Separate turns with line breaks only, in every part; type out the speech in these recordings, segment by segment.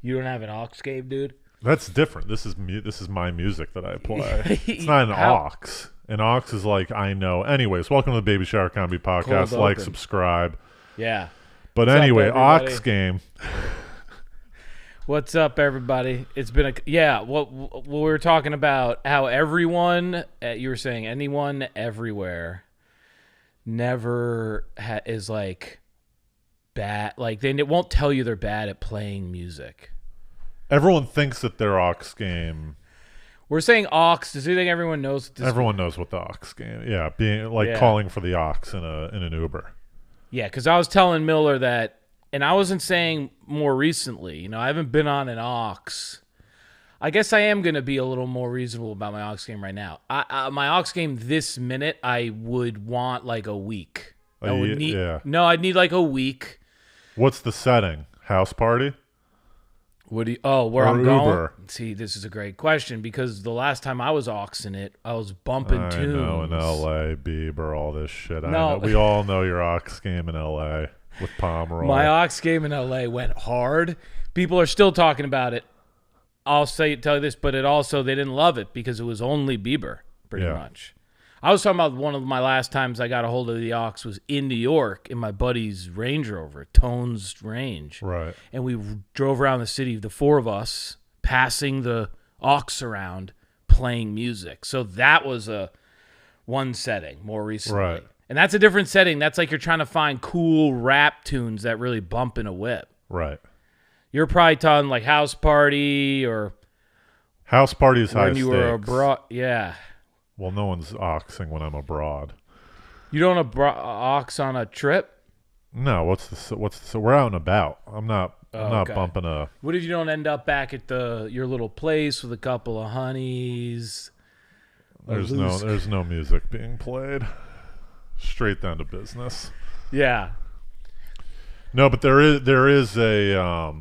You don't have an aux game, dude?
That's different. This is my music that I play. It's not an aux. An aux is like I know. Anyways, welcome to the Baby Shower Comedy Podcast. Like, subscribe.
Yeah.
But
What's
anyway,
up,
aux game.
What's up, everybody? It's been what we were talking about how everyone, you were saying anyone everywhere never is like bad. Like they won't tell you they're bad at playing music.
Everyone thinks that their aux game.
We're saying aux. Does you think everyone knows what this
Everyone knows what the aux game. Yeah, being like calling for the aux in an Uber.
Yeah, because I was telling Miller that, and I wasn't saying more recently. You know, I haven't been on an aux. I guess I am going to be a little more reasonable about my aux game right now. My aux game this minute, I would want like a week. I'd need like a week.
What's the setting? House party?
Where
or
I'm going?
Uber?
See, this is a great question because the last time I was auxing it, I was bumping tunes.
I know, in L.A., Bieber, all this shit.
No.
I know. We all know your aux game in L.A. with Pomeroy.
My aux game in L.A. went hard. People are still talking about it. I'll tell you this, but they didn't love it because it was only Bieber, pretty much. I was talking about one of my last times I got a hold of the aux was in New York in my buddy's Range Rover, Tone's Range.
Right.
And we drove around the city, the four of us, passing the aux around, playing music. So that was one setting more recently.
Right.
And that's a different setting. That's like you're trying to find cool rap tunes that really bump in a whip.
Right.
You're probably talking like House Party or...
House Party is high
when
stakes.
you were abroad. Yeah.
Well, no one's auxing when I'm abroad.
You don't aux on a trip?
No, what's the we're out and about. I'm not bumping a...
What if you don't end up back at your little place with a couple of honeys?
There's no music being played. Straight down to business.
Yeah.
No, but there is a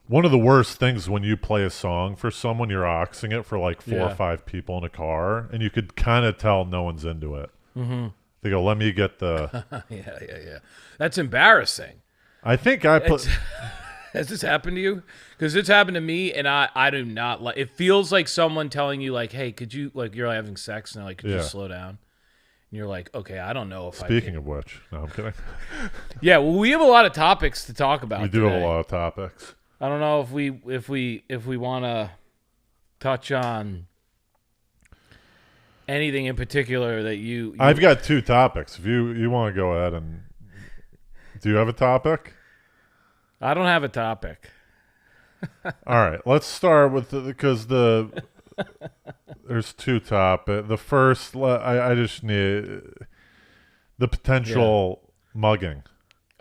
one of the worst things when you play a song for someone, you're auxing it for like four or five people in a car, and you could kind of tell no one's into it. Mm-hmm. They go, "Let me get the."
Yeah. That's embarrassing.
I think I put.
Has this happened to you? Because it's happened to me, and I do not like. It feels like someone telling you, like, "Hey, could you like you're having sex and like could you slow down?" And you're like, "Okay, I don't know if."
Speaking of which, no, I'm kidding.
Yeah, well, we have a lot of topics to talk about.
We do have a lot of topics.
I don't know if we want to touch on anything in particular that you.
I've got two topics. If you want to go ahead and do you have a topic?
I don't have a topic.
All right, let's start with because there's two topics. The first, I just need the potential mugging.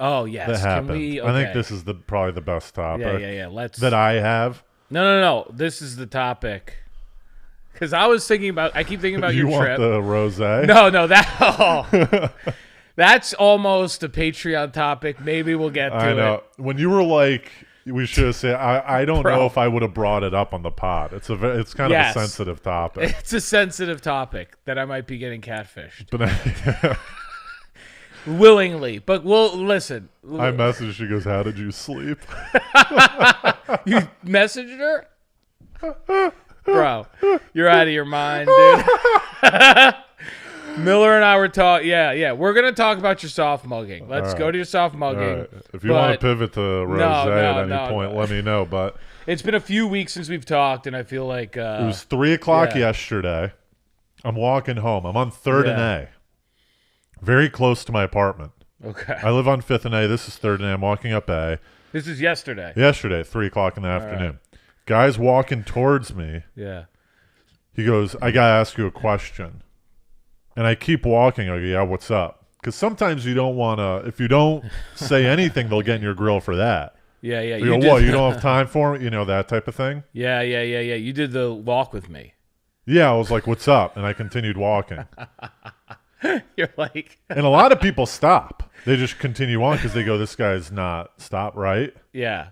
Oh yes,
that happened.
Okay.
I think this is probably the best topic.
Yeah.
That I have.
No. This is the topic. Because I keep thinking about your trip.
You want the rosé?
No, that's almost a Patreon topic. Maybe we'll get to it.
I know. When you were like, we should have said, I don't know if I would have brought it up on the pod. It's kind of a sensitive topic.
It's a sensitive topic that I might be getting catfished.
But
willingly, but we'll listen.
I messaged. She goes, "How did you sleep?"
You messaged her, bro. You're out of your mind, dude. Miller and I were talking. Yeah. We're gonna talk about your soft mugging. Let's go to your soft mugging.
Right. If you want to pivot to rosé at any point, let me know. But
it's been a few weeks since we've talked, and I feel like
it was 3:00 yesterday. I'm walking home. I'm on 3rd and A. Very close to my apartment.
Okay.
I live on 5th and A. This is 3rd and A. I'm walking up A.
This is yesterday.
Yesterday, 3:00 in the afternoon. Right. Guy's walking towards me.
Yeah.
He goes, "I got to ask you a question." And I keep walking. I go, "Yeah, what's up?" Because sometimes you don't want to, if you don't say anything, they'll get in your grill for that.
Yeah.
You go, "What, you don't have time for it?" You know, that type of thing.
Yeah. You did the walk with me.
Yeah, I was like, "What's up?" And I continued walking.
You're like...
And a lot of people stop. They just continue on because they go, "This guy's not stop, right?"
Yeah.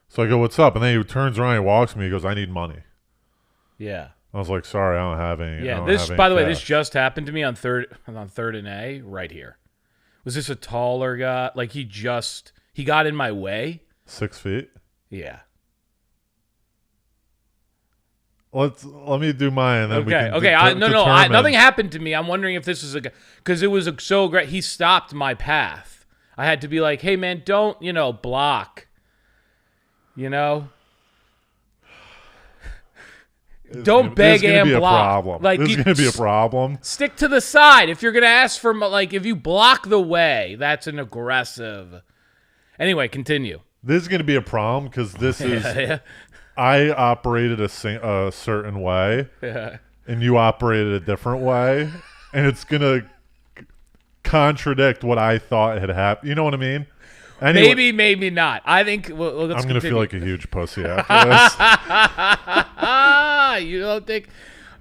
So I go, "What's up?" And then he turns around and walks me. He goes, "I need money."
Yeah.
I was like, "Sorry, I don't have any."
Yeah, by the way, this just happened to me on third and A right here. Was this a taller guy? Like he got in my way?
6 feet.
Yeah.
Let me do mine, and then we can
Okay.
determine.
Nothing happened to me. I'm wondering if this is because it was so great. He stopped my path. I had to be like, hey man, don't block. Don't beg and block.
This is gonna be a problem.
Stick to the side. If you're gonna ask for if you block the way, that's an aggressive. Anyway, continue.
This is gonna be a problem because this is.
Yeah.
I operated a certain way, and you operated a different way, and it's gonna contradict what I thought had happened. You know what I mean? Anyway,
maybe not. I think let's
I'm gonna
continue.
feel like a huge pussy after this.
You don't think?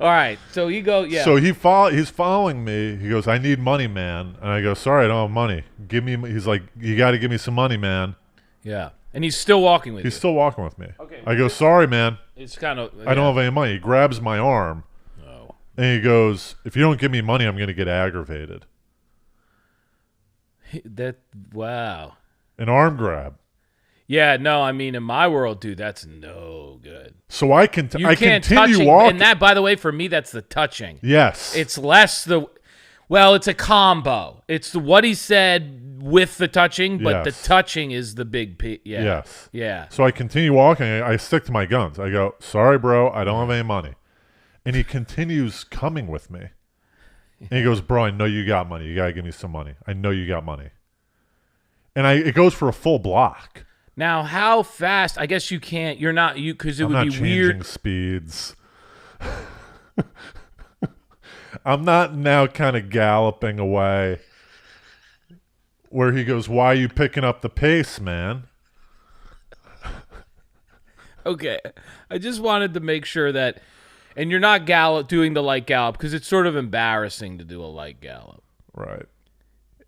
All right. So you go. Yeah.
So he's following me. He goes, "I need money, man," and I go, "Sorry, I don't have money. Give me." He's like, "You got to give me some money, man."
Yeah. And he's still walking with you.
He's still walking with me.
Okay.
I go, "Sorry, man.
It's kind of.
I don't have any money." He grabs my arm, and he goes, "If you don't give me money, I'm going to get aggravated."
Wow.
An arm grab.
Yeah, no, I mean in my world, dude, that's no good.
So I can
You can't
continue
touching,
walking.
and that, by the way, for me, that's the touching.
Yes.
It's less it's a combo. It's what he said with the touching, but the touching is the big yeah.
Yes.
Yeah.
So I continue walking. I stick to my guns. I go, "Sorry, bro, I don't have any money." And he continues coming with me. And he goes, "Bro, I know you got money. You got to give me some money. I know you got money." And it goes for a full block.
Now, how fast? I guess you can't. You're not because it
I'm
would
not
be
changing
weird.
Speeds. I'm not now kind of galloping away. Where he goes, "Why are you picking up the pace, man?"
Okay, I just wanted to make sure that, and you're not doing the light gallop because it's sort of embarrassing to do a light gallop.
Right.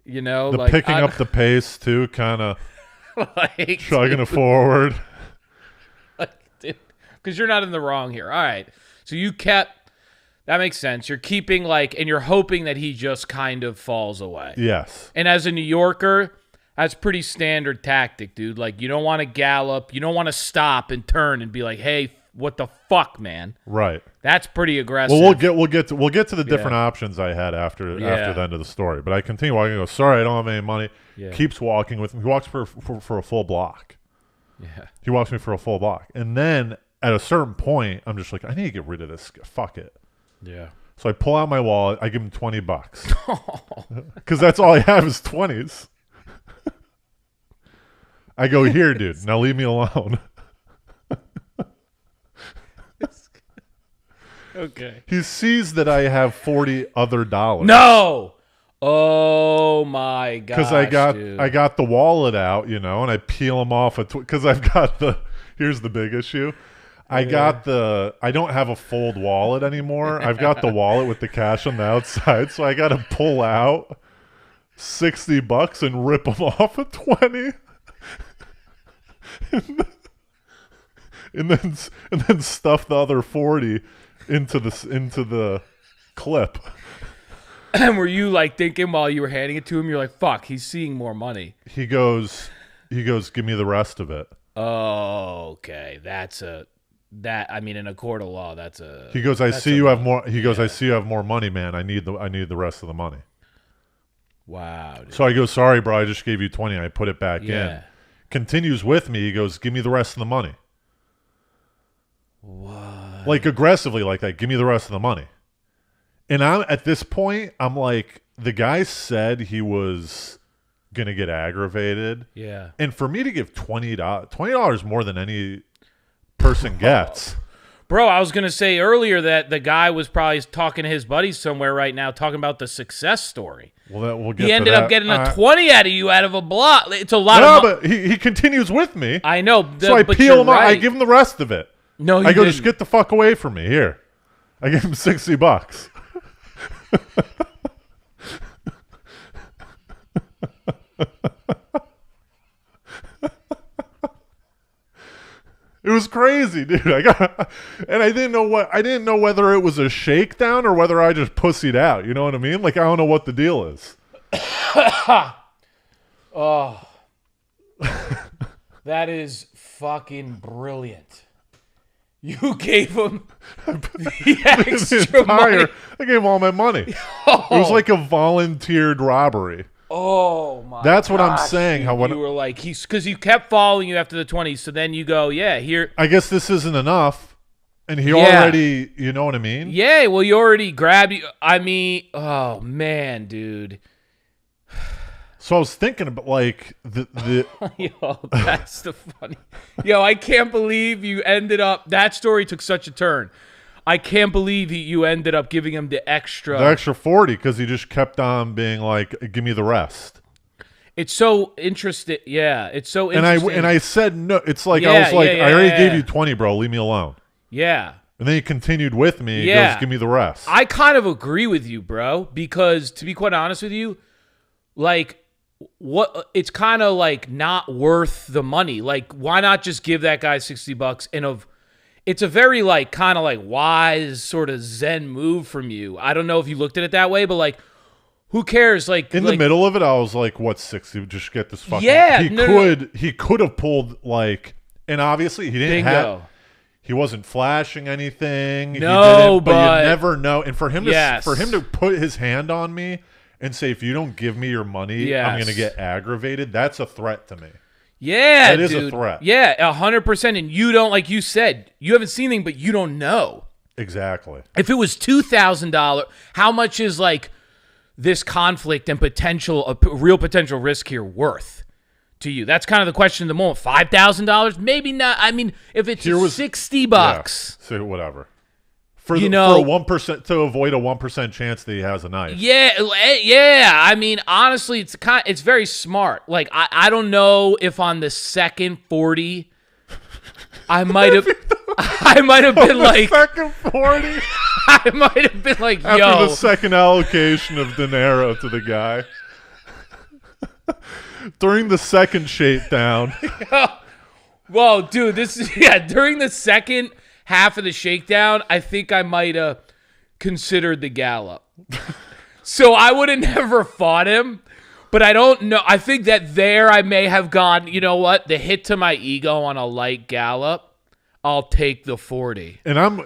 The
picking up the pace too, kind of
like
chugging it forward.
Because you're not in the wrong here. All right, so you kept. That makes sense. You're keeping and you're hoping that he just kind of falls away.
Yes.
And as a New Yorker, that's pretty standard tactic, dude. You don't want to gallop. You don't want to stop and turn and be like, "Hey, what the fuck, man?"
Right.
That's pretty aggressive.
Well, we'll get to the different options I had after the end of the story. But I continue walking. I go, "Sorry, I don't have any money."
Yeah.
Keeps walking with me. He walks for a full block.
Yeah.
He walks me for a full block, and then at a certain point, I'm just like, I need to get rid of this. Fuck it.
Yeah.
So I pull out my wallet. I give him $20 because that's all I have is 20s. I go, "Here, dude. Now leave me alone."
Okay.
He sees that I have 40 other dollars.
No. Oh my god.
Because I got the wallet out, and I peel them off because I've got here's the big issue. I don't have a fold wallet anymore. I've got the wallet with the cash on the outside, so I got to pull out $60 and rip them off at 20. and then stuff the other 40 into the clip.
And were you thinking while you were handing it to him, you're like, "Fuck, he's seeing more money."
He goes, "Give me the rest of it."
Oh, okay. I mean, in a court of law, that's a.
He goes, "I see you have more." He goes, "I see you have more money, man. I need the rest of the money."
Wow. Dude.
So I go, "Sorry, bro. I just gave you 20. I put it back in." Continues with me. He goes, "Give me the rest of the money."
What?
Aggressively like that. "Give me the rest of the money." And at this point, I'm like, the guy said he was gonna get aggravated.
Yeah.
And for me to give $20 more than any person gets.
Bro, I was going to say earlier that the guy was probably talking to his buddies somewhere right now, talking about the success story.
Well, we'll get
he
to
ended
that.
up getting a 20 out of you out of a block. It's a lot of
but he continues with me.
I know.
So I peel him out. I give him the rest of it.
No, you
I go,
didn't.
"Just get the fuck away from me." Here. I give him $60. It was crazy, dude. And I didn't know whether it was a shakedown or whether I just pussied out. You know what I mean? I don't know what the deal is.
Oh. That is fucking brilliant. You gave him the extra money.
I gave him all my money.
Oh.
It was like a volunteered robbery.
Oh my!
That's what I'm
gosh,
saying.
dude.
How when
You were like because you kept following you after the 20s, so then you go, yeah, here.
I guess this isn't enough, and he
Yeah.
already, you know what I mean?
Yeah, well, you already grabbed you. I mean, oh man, dude.
So I was thinking about like the
Yo, that's the funny. Yo, I can't believe you ended up. That story took such a turn. I can't believe you ended up giving him the extra
40 because he just kept on being like, "Give me the rest."
It's so interesting. Yeah, it's so
And
interesting.
I said no. It's like
Yeah,
I was like,
yeah,
I already
yeah.
gave you 20, bro. Leave me alone.
Yeah.
And then he continued with me. He
Yeah.
goes, "Give me the rest."
I kind of agree with you, bro, because to be quite honest with you, like what it's kind of like not worth the money. Like why not just give that guy $60 and it's a very like kind of like wise sort of zen move from you. I don't know if you looked at it that way, but like who cares? Like
In the middle of it, I was like, "What's 60? Just get this fucking."
Yeah,
He could have pulled like, and obviously he didn't have.
bingo.
He wasn't flashing anything.
No,
but
but
you never know. And for him
Yes.
to put his hand on me and say, "If you don't give me your money,
Yes.
I'm going to get aggravated," that's a threat to me.
Yeah,
That is a
dude.
threat.
Yeah, 100%. And you don't, like you said, you haven't seen anything, but you don't know.
Exactly.
If it was $2,000, how much is like this conflict and real potential risk here worth to you? That's kind of the question at the moment. $5,000? Maybe not. I mean, if it's $60,
Yeah, so whatever. For
You
for
know-
a 1% to avoid a 1% chance that he has a knife.
yeah. I mean, honestly, it's very smart. Like I don't know if on the second 40, I might have been like,
Second 40
I might have been like,
after
yo,
the second allocation of dinero to the guy. During the second shakedown.
whoa, dude, this is during the second half of the shakedown, I think I might have considered the gallop. So I would have never fought him, but I don't know. I think that there I may have gone, you know what? The hit to my ego on a light gallop, I'll take the 40.
And I'm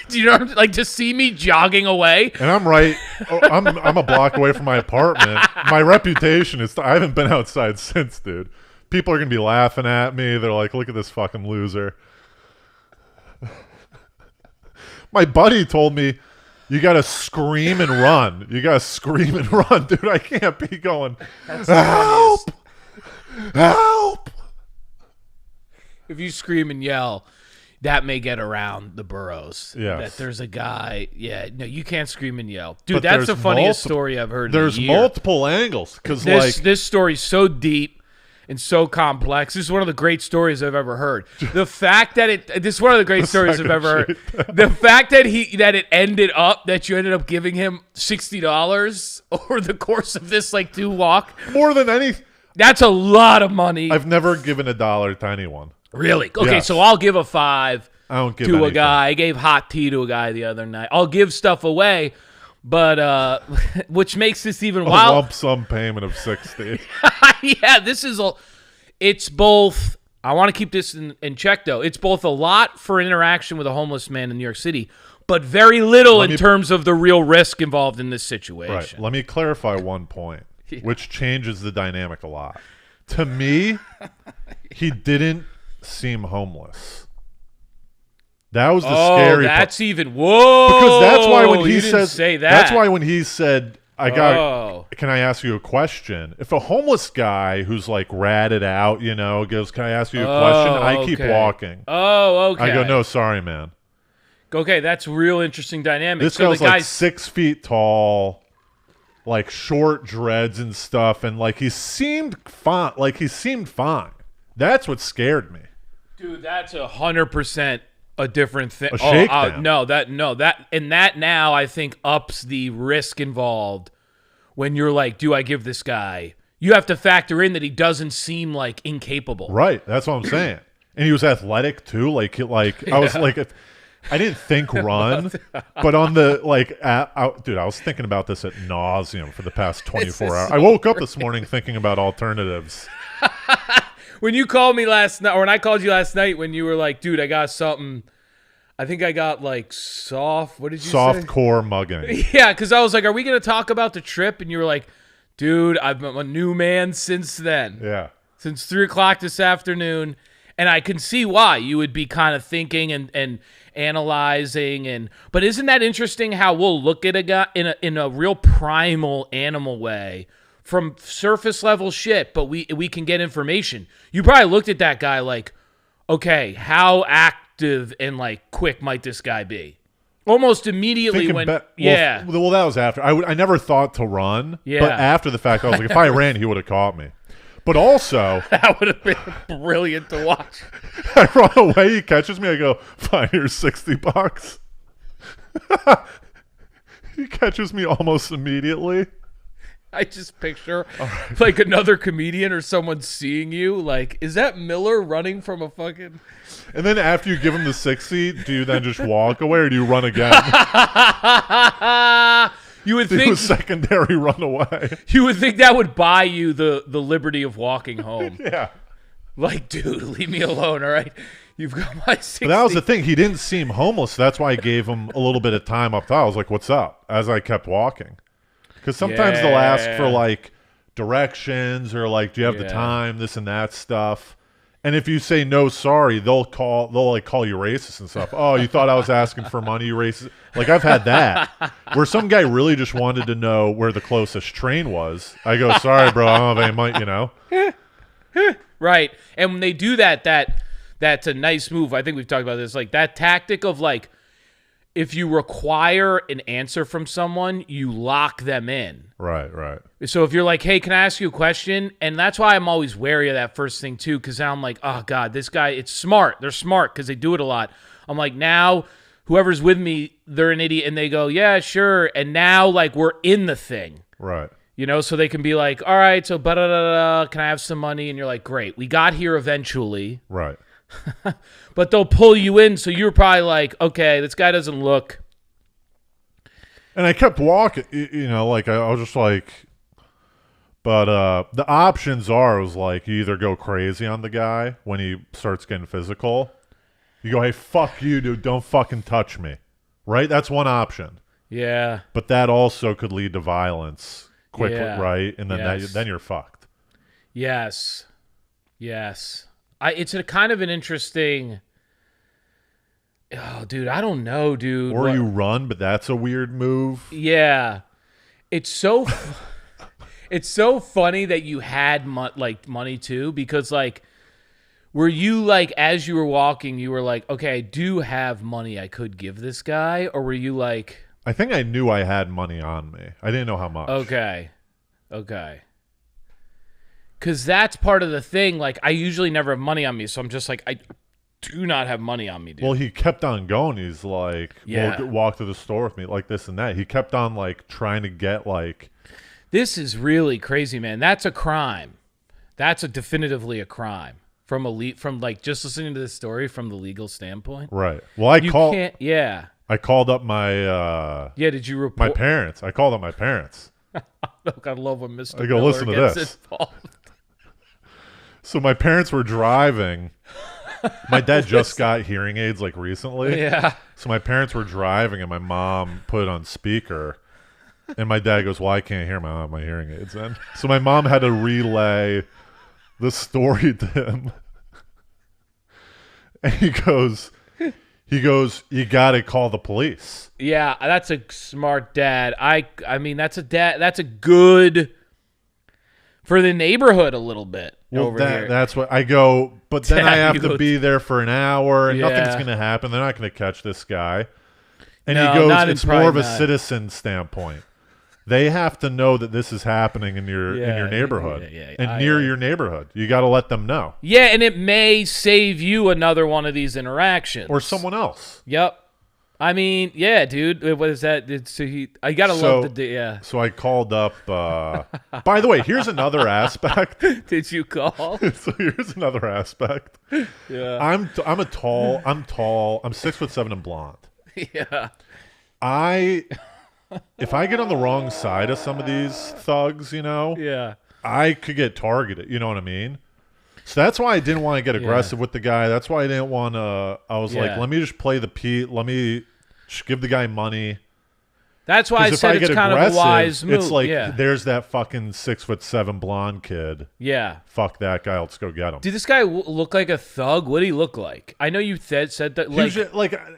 Do you know what I'm, like to see me jogging away?
And I'm right. I'm a block away from my apartment. My reputation is. I haven't been outside since, dude. People are gonna be laughing at me. They're like, "Look at this fucking loser." My buddy told me, "You gotta scream and run. You gotta scream and run, dude. I can't be going. Help! Help!"
If you scream and yell, that may get around the boroughs.
Yes.
That there's a guy. Yeah, no, you can't scream and yell, dude.
But
That's the
there's
funniest story I've heard.
There's
in a year.
multiple angles because like
This story's so deep and so complex. This is one of the great stories I've ever heard. The fact that this is one of the great stories I've ever heard. The fact that it ended up that you ended up giving him $60 over the course of this like 2 walk.
more than any.
That's a lot of money.
I've never given $1 to anyone.
Really? Okay,
Yes.
so I'll give a 5
I don't give
to a
anything.
guy. I gave hot tea to a guy the other night. I'll give stuff away, but which makes this even
A
wild.
lump sum payment of 60.
Yeah, it's both. I want to keep this in check though. It's both a lot for an interaction with a homeless man in New York City, but very little in terms of the real risk involved in this situation.
Right. Let me clarify one point, which changes the dynamic a lot. To me, he didn't seem homeless. That was the scary part.
That's even whoa.
Because that's why when he
you didn't
says
say that.
that's why when he said
Oh.
can I ask you a question? If a homeless guy who's like ratted out, goes, "Can I ask you a question?" I keep
okay.
walking.
Oh, okay.
I go, "No, sorry, man."
Okay, that's real interesting dynamic.
This
so
guy was
the
like
guy's
6 feet tall, like short dreads and stuff, and like he seemed fine. That's what scared me.
dude, that's 100% a different thing.
A shakedown.
That now I think ups the risk involved when you're like, do I give this guy? You have to factor in that he doesn't seem like incapable.
Right, that's what I'm saying. And he was athletic too. I was like, if I didn't think run, but on the dude, I was thinking about this at nauseum for the past 24 hours. I woke up this morning thinking about alternatives.
When you called me last night, or when I called you last night, when you were like, dude, I got something. I think I got like what did you say?
Softcore mugging.
Yeah, because I was like, are we going to talk about the trip? And you were like, dude, I'm a new man since then.
Yeah.
Since 3 o'clock this afternoon. And I can see why you would be kind of thinking and analyzing. But isn't that interesting how we'll look at a guy in a real primal animal way from surface level shit, but we can get information. You probably looked at that guy like, okay, how active and like quick might this guy be? Almost immediately
Well, that was after. I never thought to run.
Yeah.
But after the fact, I was like, if I ran, he would have caught me. But also,
that would have been brilliant to watch.
I run away. He catches me. I go, fine, here's $60. He catches me almost immediately.
I just picture like another comedian or someone seeing you like, is that Miller running from a fucking...
And then after you give him the 60, do you then just walk away or do you run again?
You would
do
think
a secondary run away.
You would think that would buy you the liberty of walking home.
Yeah.
Like, dude, leave me alone, all right? You've got my 60.
But that was the thing. He didn't seem homeless. That's why I gave him a little bit of time up top. I was like, what's up? As I kept walking. Because sometimes they'll ask for, like, directions or, like, do you have the time, this and that stuff. And if you say no, sorry, they'll call you racist and stuff. Oh, you thought I was asking for money, you racist? Like, I've had that. Where some guy really just wanted to know where the closest train was. I go, sorry, bro, I don't have any money, you know?
Right. And when they do that's a nice move. I think we've talked about this. Like, that tactic of, like, if you require an answer from someone, you lock them in.
Right, right.
So if you're like, hey, can I ask you a question? And that's why I'm always wary of that first thing, too, because now I'm like, oh, God, this guy, it's smart. They're smart because they do it a lot. I'm like, now whoever's with me, they're an idiot, and they go, yeah, sure. And now, like, we're in the thing.
Right.
You know, so they can be like, all right, so can I have some money? And you're like, great. We got here eventually.
Right.
But they'll pull you in, so you're probably like, okay, this guy doesn't look.
And I kept walking, you know, like I was just like, but the options are, it was like, you either go crazy on the guy when he starts getting physical. You go, hey, fuck you, dude, don't fucking touch me. Right? That's one option.
Yeah.
But that also could lead to violence quickly,
Yeah.
right? And then
Yes.
then you're fucked.
Yes. Yes. It's a kind of an interesting... Oh, dude, I don't know, dude.
Or you run, but that's a weird move.
Yeah. It's so... It's so funny that you had money, too, because, like, were you, like, as you were walking, you were like, okay, I do have money I could give this guy? Or were you like...
I think I knew I had money on me. I didn't know how much.
Okay. Because that's part of the thing. Like, I usually never have money on me, so I'm just like, I do not have money on me, dude.
Well, he kept on going. He's like,
Yeah.
walk to the store with me, like this and that. He kept on, like, trying to get, like...
This is really crazy, man. That's a crime. That's definitively a crime. From like, just listening to this story from the legal standpoint.
Right. Well, I called up my...
did you report?
My parents. I called up my parents.
Look, I love when Mr.
I go,
Miller
listen to
gets
this.
involved.
So my parents were driving. My dad just got hearing aids, like, recently.
Yeah.
So my parents were driving, and my mom put it on speaker. And my dad goes, well, I can't hear my hearing aids in. So my mom had to relay the story to him. And he goes, you got to call the police.
Yeah, that's a smart dad. I mean, that's a good for the neighborhood a little bit over here.
That's what I go, but then I have to be there for an hour and
Yeah.
nothing's going to happen. They're not going to catch this guy. And
No,
he goes,
not
it's more of a citizen standpoint. They have to know that this is happening in your neighborhood and near your neighborhood. You got to let them know.
Yeah, and it may save you another one of these interactions.
Or someone else.
Yep. I mean, yeah, dude. What is that? I gotta love the yeah.
So I called up. By the way, here's another aspect.
Did you call?
So here's another aspect.
Yeah.
I'm tall. I'm 6'7" and blonde.
Yeah.
If I get on the wrong side of some of these thugs, you know,
Yeah.
I could get targeted. You know what I mean? So that's why I didn't want to get aggressive with the guy. That's why I didn't want to. I was like, let me just play the Pete. Let me just give the guy money.
That's why I said it's kind of a wise move.
It's like, there's that fucking 6'7" blonde kid.
Yeah.
Fuck that guy. Let's go get him.
Did this guy look like a thug? What did he look like? I know you said that.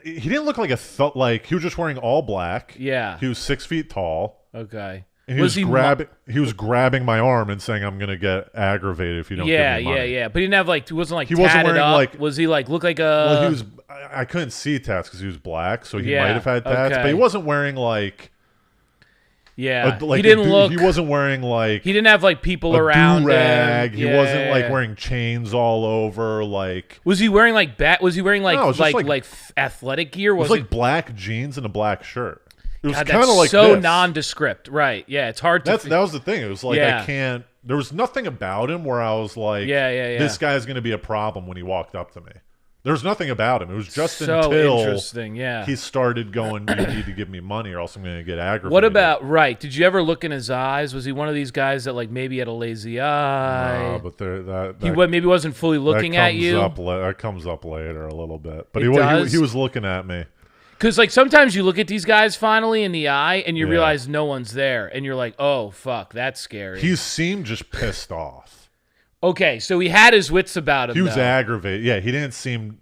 He didn't look like a thug. Like, he was just wearing all black.
Yeah.
He was 6 feet tall.
Okay.
And he was grabbing my arm and saying, "I'm gonna get aggravated if you don't give me money."
Yeah. But he didn't have he wasn't like tatted wearing up. Was he look like a?
Well, he was. I couldn't see tats because he was black, so he might have had tats, but he wasn't wearing like.
Yeah, he didn't look.
He wasn't wearing like.
He didn't have people around
do-rag.
him.
He wasn't wearing chains all over. Like,
was he wearing Was he wearing
no,
athletic gear?
It was like black jeans and a black shirt. It was
kind of like so nondescript, right? Yeah, it's hard to.
That was the thing. It was like I can't. There was nothing about him where I was like, this guy's going to be a problem when he walked up to me. There was nothing about him. It was just until he started going, "You need to give me money, or else I'm going to get aggravated."
What about Did you ever look in his eyes? Was he one of these guys that maybe had a lazy eye?
No, but
he maybe wasn't fully looking at you.
That comes up later a little bit, but he was looking at me.
Because sometimes you look at these guys finally in the eye and you realize no one's there, and you're like, "Oh fuck, that's scary."
He seemed just pissed off.
Okay, so he had his wits about him.
He was aggravated. Yeah, he didn't seem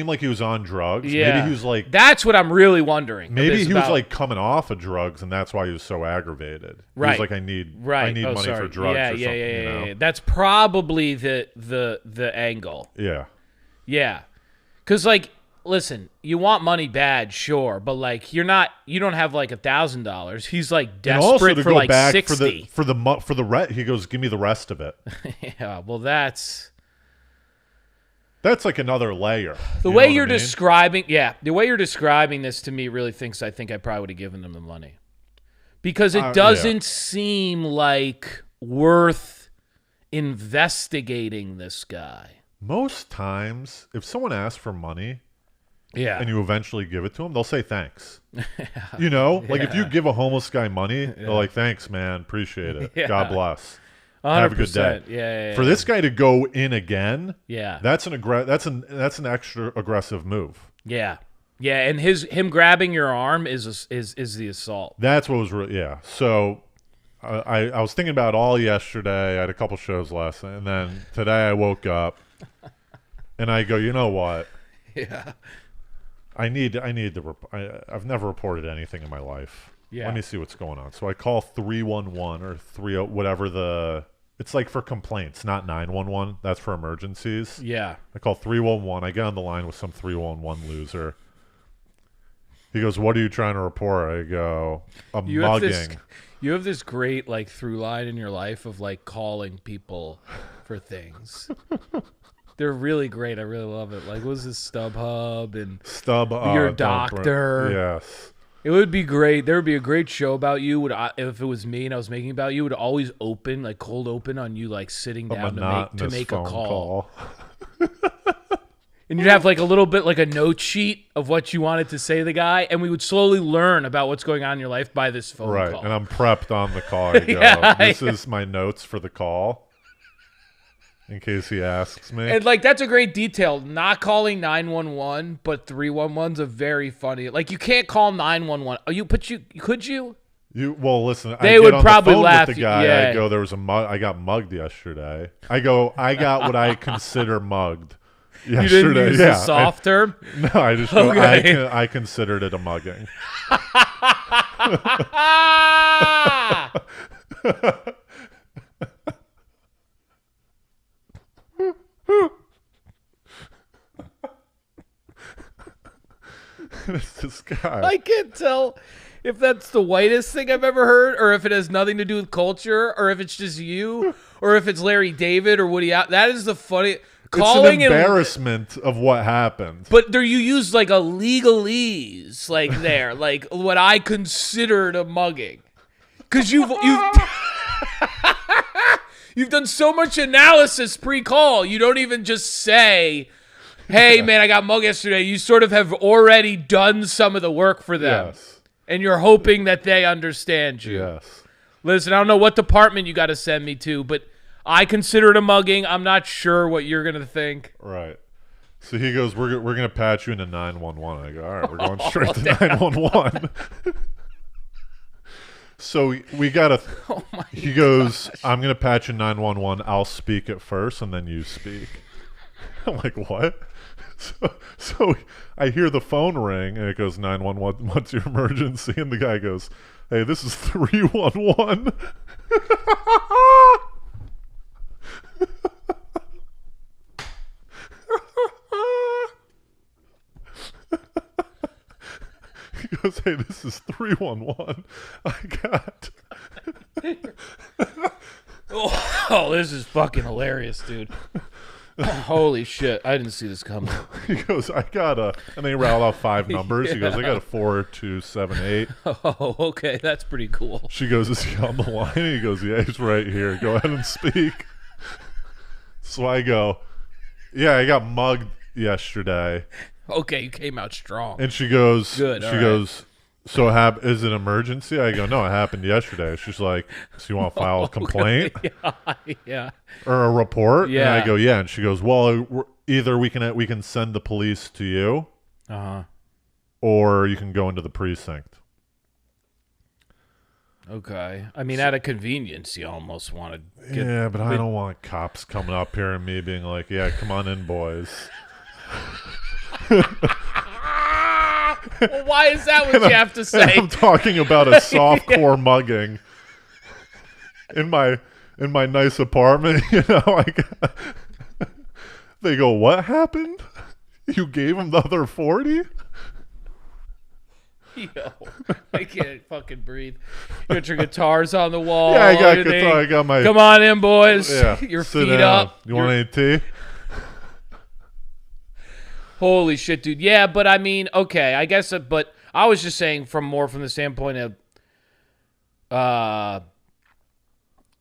like he was on drugs.
Yeah.
Maybe he was like.
That's what I'm really wondering.
Maybe he was coming off of drugs, and that's why he was so aggravated.
Right.
He was like, I need money for drugs or something.
Yeah. That's probably the angle.
Yeah.
Yeah. Because listen, you want money bad, sure, but you don't have $1,000. He's desperate for $60
for the rest. He goes, "Give me the rest of it."
Yeah, well, that's
another layer.
The way you're describing this to me really I think I probably would have given them the money, because it doesn't seem like worth investigating this guy.
Most times, if someone asks for money.
Yeah,
and you eventually give it to them, they'll say thanks. If you give a homeless guy money, they're like, "Thanks, man, appreciate it. God bless.
100%.
Have a good day."
Yeah.
For this guy to go in again,
that's
an extra aggressive move.
Yeah, and him grabbing your arm is the assault.
That's what was So I was thinking about it all yesterday. I had a couple shows last night, and then today I woke up and I go, you know what?
Yeah.
I've never reported anything in my life.
Yeah.
Let me see what's going on. So I call 311 or 30 whatever it's for complaints, not 911. That's for emergencies.
Yeah.
I call 311. I get on the line with some 311 loser. He goes, "What are you trying to report?" I go, "A mugging."
You have this great through line in your life of calling people for things. They're really great. I really love it. What was this StubHub and your doctor?
Yes.
It would be great. There would be a great show about you. If it was me and I was making about you, it would always open cold open on you sitting down to make a call. And you'd have a little bit a note sheet of what you wanted to say to the guy, and we would slowly learn about what's going on in your life by this phone call.
Right, and I'm prepped on the call. I go, this is my notes for the call. In case he asks me.
And that's a great detail. Not calling 911, but 311's a very funny. You can't call 911. Could you?
Well, listen.
They would probably laugh.
With the guy. Yeah. I go, there was I got mugged yesterday. I go, I got what I consider mugged yesterday.
You didn't use the soft term?
No, I just go, I considered it a mugging. This guy.
I can't tell if that's the whitest thing I've ever heard, or if it has nothing to do with culture, or if it's just you, or if it's Larry David or Woody Allen. That is the funny. Calling
it's an embarrassment of what happened.
But you use a legalese there, what I considered a mugging, because you've you've done so much analysis pre-call. You don't even just say, "Hey, man, I got mugged yesterday." You sort of have already done some of the work for them.
Yes.
And you're hoping that they understand you.
Yes.
Listen, I don't know what department you got to send me to, but I consider it a mugging. I'm not sure what you're gonna think.
Right. So he goes, we're gonna patch you into 911. I go, all right, we're going straight to 911. So we got to.
Oh my
He goes, I'm gonna patch you 911. I'll speak it first, and then you speak. I'm like, what? So I hear the phone ring, and it goes 911. What's your emergency? And the guy goes, hey, this is 311. He goes, hey, this is 311. I got.
Oh, this is fucking hilarious, dude. Holy shit. I didn't see this coming.
He goes, I got a. And they rattle off 5 numbers. He goes, I got a 4278.
Oh, okay. That's pretty cool.
She goes, is he on the line? And he goes, yeah, he's right here. Go ahead and speak. So I go, yeah, I got mugged yesterday.
Okay, you came out strong.
And she goes,
Good,
she
all right.
goes, so is it an emergency? I go, no, it happened yesterday. She's like, so you want to file a complaint
Yeah.
or a report?
Yeah.
And I go, yeah. And she goes, well, either we can send the police to you, or you can go into the precinct.
Okay. I mean, out of convenience, you almost want to get...
Yeah, but I don't want cops coming up here and me being like, yeah, come on in, boys.
Well, why is that what you have to say?
I'm talking about a softcore mugging in my nice apartment. You know, they go, what happened? You gave him the other 40?
Yo, I can't fucking breathe. You got your guitars on the wall.
Yeah, I got
everything.
guitar. I got my.
Come on in, boys.
Yeah,
Your
sit
feet
down.
up.
You want any tea?
Holy shit, dude. Yeah, but I mean, okay, I guess, but I was just saying from the standpoint of,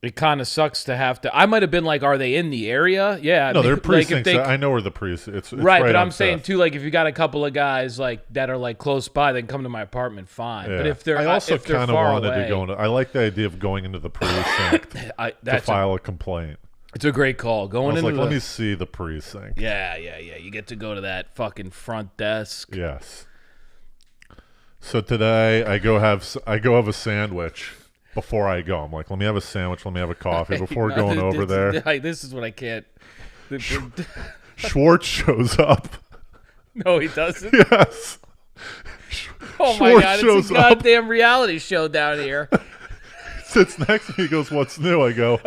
it kind of sucks to have to. I might have been like, are they in the area? Yeah.
No, they're
like, if
precincts. I know where the precinct. It's
right, but
on
I'm saying
Fifth.
too, like if you got a couple of guys like that are like close by, they can come to my apartment, fine.
Yeah.
But if they're
I also
if they're
kind of
far
wanted
away,
to go into. I like the idea of going into the precinct to file a complaint.
It's a great call.
I
Going
was
into
like, let me see the precinct.
Yeah. You get to go to that fucking front desk.
Yes. So today I go have a sandwich before I go. I'm like, let me have a sandwich, let me have a coffee before going over there.
This is what I can't.
Schwartz shows up.
No, he doesn't.
Yes.
Oh my
Schwartz
god, it's
shows
a goddamn reality show down here.
Sits next to me, he goes, what's new? I go,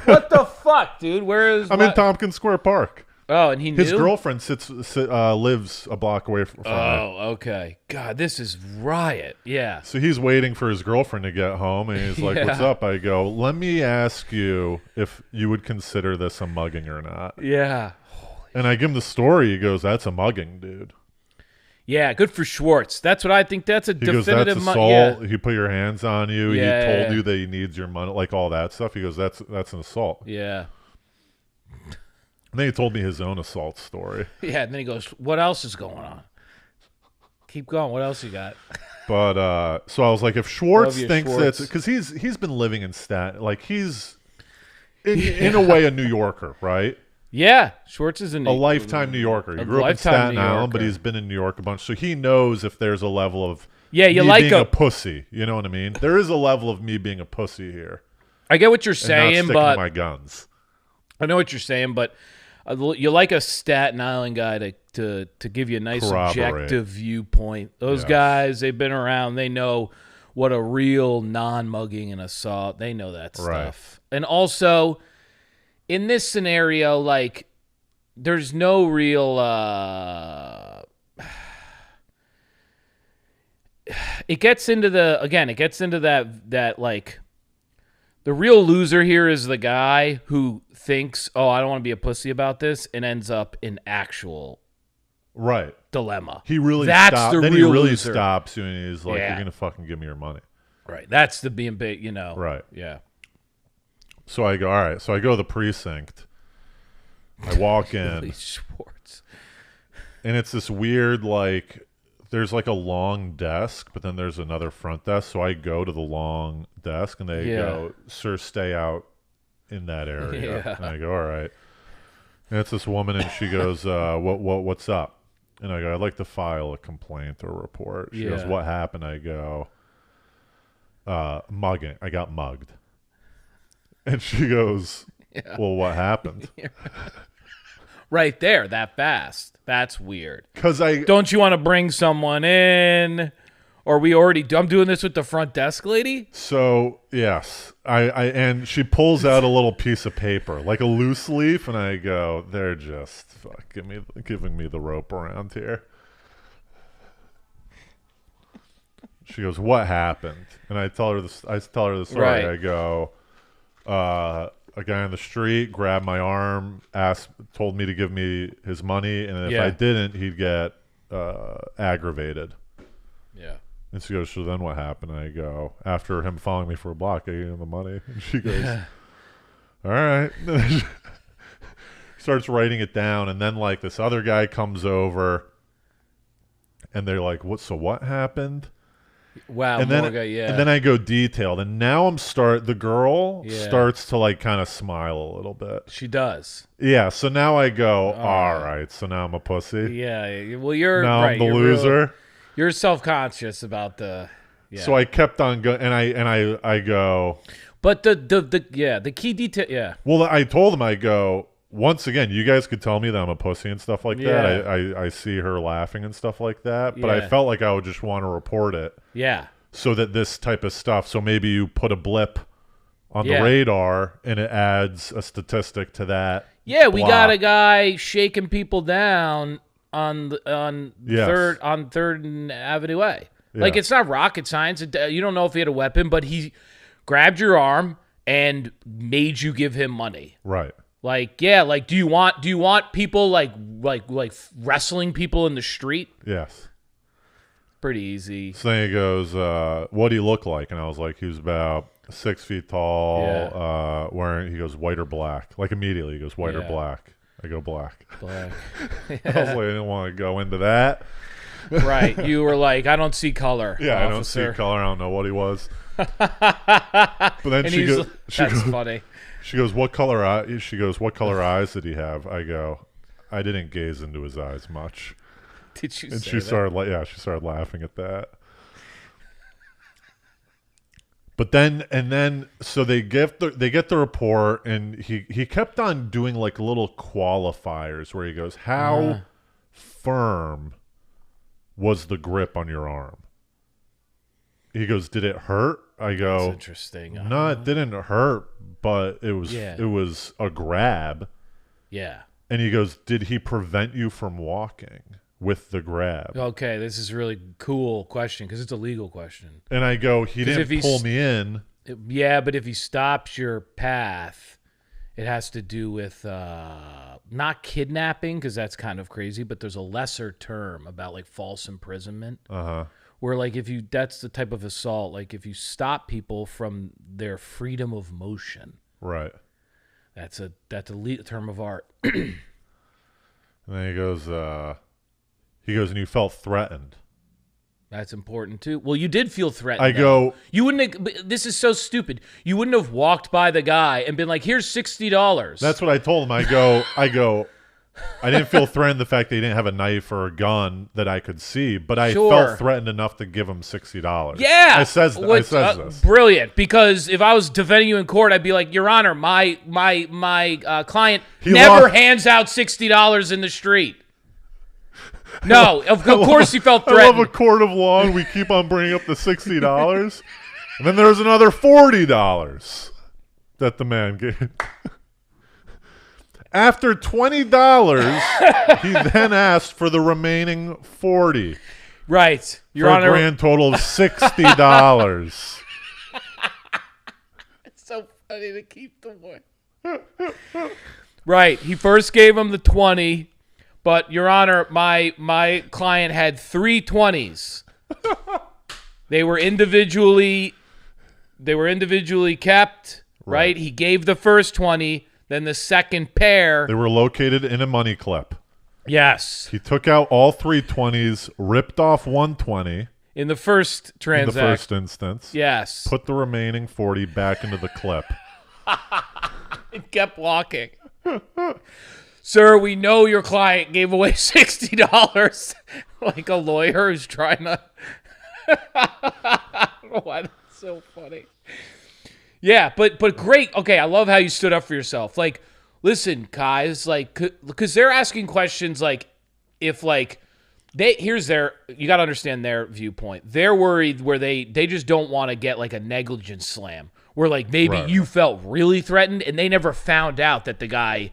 What the fuck, dude? Where is?
I'm in Tompkins Square Park.
Oh, and he knew.
His girlfriend lives a block away from me.
Oh, okay. God, this is riot. Yeah.
So he's waiting for his girlfriend to get home, and he's like, what's up? I go, let me ask you if you would consider this a mugging or not.
Yeah.
And I give him the story. He goes, that's a mugging, dude.
Yeah, good for Schwartz. That's what I think. That's a
He goes,
definitive
that's assault.
Yeah.
He put your hands on you.
Yeah,
He told you that he needs your money, like all that stuff. He goes, that's an assault.
Yeah.
And then he told me his own assault story.
Yeah, and then he goes, what else is going on? Keep going. What else you got?
But so I was like, if Schwartz
Love you,
thinks
Schwartz.
that's because he's been living in Staten, like he's in a way a New Yorker, right?
Yeah, Schwartz is
A lifetime New Yorker. He grew up in
lifetime
Staten
New
Island, but
Yorker.
he's been in New York a bunch, so he knows if there's a level of
Yeah, you
me
like
being
a-
a pussy. You know what I mean? There is a level of me being a pussy here.
I get what you're
And not
saying,
sticking
but
to my guns.
I know what you're saying, but you like a Staten Island guy to give you a nice
Corroborate.
objective viewpoint. Those
Yes.
guys, they've been around. They know what a real non-mugging and assault. They know that
Right.
stuff. And also, in this scenario, like, there's no real. It gets into that like. The real loser here is the guy who thinks, "Oh, I don't want to be a pussy about this," and ends up in actual
Right.
dilemma.
He really
That's
stopped.
the
Then
real
he really
loser.
stops you, and he's like,
Yeah.
"You're gonna fucking give me your money."
Right. That's the being big, you know.
Right.
Yeah.
So I go, all right. So I go to the precinct. I walk
Billy
in,
Schwartz.
and it's this weird, like, there's like a long desk, but then there's another front desk. So I go to the long desk, and they
Yeah.
go, "Sir, stay out in that area.
Yeah.
And I go, all right. And it's this woman, and she goes, what's up? And I go, I'd like to file a complaint or report. She goes, what happened? I go, mugging. I got mugged. And she goes, well, what happened?
Right there, that fast. That's weird.
Because
don't you want to bring someone in? Or I'm doing this with the front desk lady?
So, yes. And she pulls out a little piece of paper, like a loose leaf, and I go, they're just giving me the rope around here. She goes, what happened? And I tell her the story.
Right.
I go, a guy on the street grabbed my arm, told me to give me his money, and if I didn't, he'd get aggravated.
Yeah.
And she goes, so then what happened? And I go, after him following me for a block, I gave him the money. And she goes, all right. She starts writing it down. And then, like, this other guy comes over, and they're like, what happened?
Wow.
And then I go detailed. And now the girl starts to, like, kind of smile a little bit.
She does.
Yeah. So now I go, all right. So now I'm a pussy.
Yeah. Well, you're
now
right.
I'm the loser.
You're self-conscious about the. Yeah.
So I kept on going, and I go.
But the key detail. Yeah.
Well, I told him, I go, once again, you guys could tell me that I'm a pussy and stuff like that. I see her laughing and stuff like that, but I felt like I would just want to report it.
Yeah.
So that this type of stuff. So maybe you put a blip on the radar, and it adds a statistic to that.
Yeah, we got a guy shaking people down on Third and Avenue A. Like, it's not rocket science. You don't know if he had a weapon, but he grabbed your arm and made you give him money.
Right.
Like, do you want people like wrestling people in the street?
Yes.
Pretty easy.
So then he goes, what do you look like? And I was like, he was about 6 feet tall, he goes, white or black? Like, immediately he goes, white or black? I go, black.
Black.
I was like, I didn't want to go into that.
Right. You were like, I don't see color.
Yeah,
officer.
I don't see color. I don't know what he was. But then she goes,
funny.
She goes, what color eyes did he have? I go, I didn't gaze into his eyes much.
Did you?
And she started laughing at that. But then, so they get the report, and he kept on doing like little qualifiers where he goes, how firm was the grip on your arm? He goes, did it hurt? I go,
that's interesting.
No, it didn't hurt, but it was a grab.
Yeah.
And he goes, did he prevent you from walking with the grab?
Okay, this is a really cool question because it's a legal question.
And I go, he didn't pull me in.
Yeah, but if he stops your path, it has to do with not kidnapping, because that's kind of crazy, but there's a lesser term about like false imprisonment. Where like that's the type of assault, like if you stop people from their freedom of motion.
Right.
That's a term of art.
And then he goes, and you felt threatened.
That's important too. Well, you did feel threatened.
I go,
you wouldn't have, this is so stupid. You wouldn't have walked by the guy and been like, here's $60.
That's what I told him. I go, I didn't feel threatened the fact that he didn't have a knife or a gun that I could see, but I felt threatened enough to give him $60.
Yeah.
I says this.
Brilliant. Because if I was defending you in court, I'd be like, Your Honor, my client never hands out $60 in the street. No, of course he felt threatened.
I love a court of law, and we keep on bringing up the $60. And then there's another $40 that the man gave. After $20, he then asked for the remaining $40.
Right.
Your Honor, a grand total of $60.
It's so funny to keep the one. Right. He first gave him the 20. But, Your Honor, my client had 3 20s. They were individually kept, right? He gave the first 20, then the second pair.
They were located in a money clip.
Yes.
He took out all 3 20s, ripped off 120.
In the first transaction.
In the first instance.
Yes.
Put the remaining 40 back into the clip.
and kept walking. Sir, we know your client gave away $60 like a lawyer who's trying to. I don't know why that's so funny. Yeah, but great. Okay, I love how you stood up for yourself. Like, listen, guys, like, because they're asking questions like, if like here's their, you got to understand their viewpoint. They're worried where they just don't want to get like a negligence slam where like maybe you felt really threatened and they never found out that the guy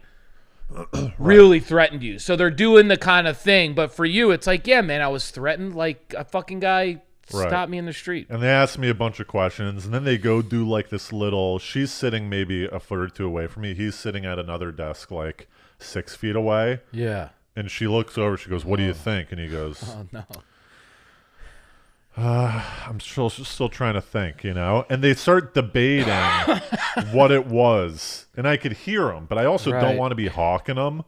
really threatened you. So they're doing the kind of thing, but for you, it's like, yeah, man, I was threatened. Like a fucking guy stopped me in the street.
And they asked me a bunch of questions, and then they go do like this little, she's sitting maybe a foot or two away from me. He's sitting at another desk like 6 feet away.
Yeah.
And she looks over, she goes, what do you think? And he goes,
oh, no.
I'm still trying to think, you know? And they start debating what it was. And I could hear them, but I also don't want to be hawking them.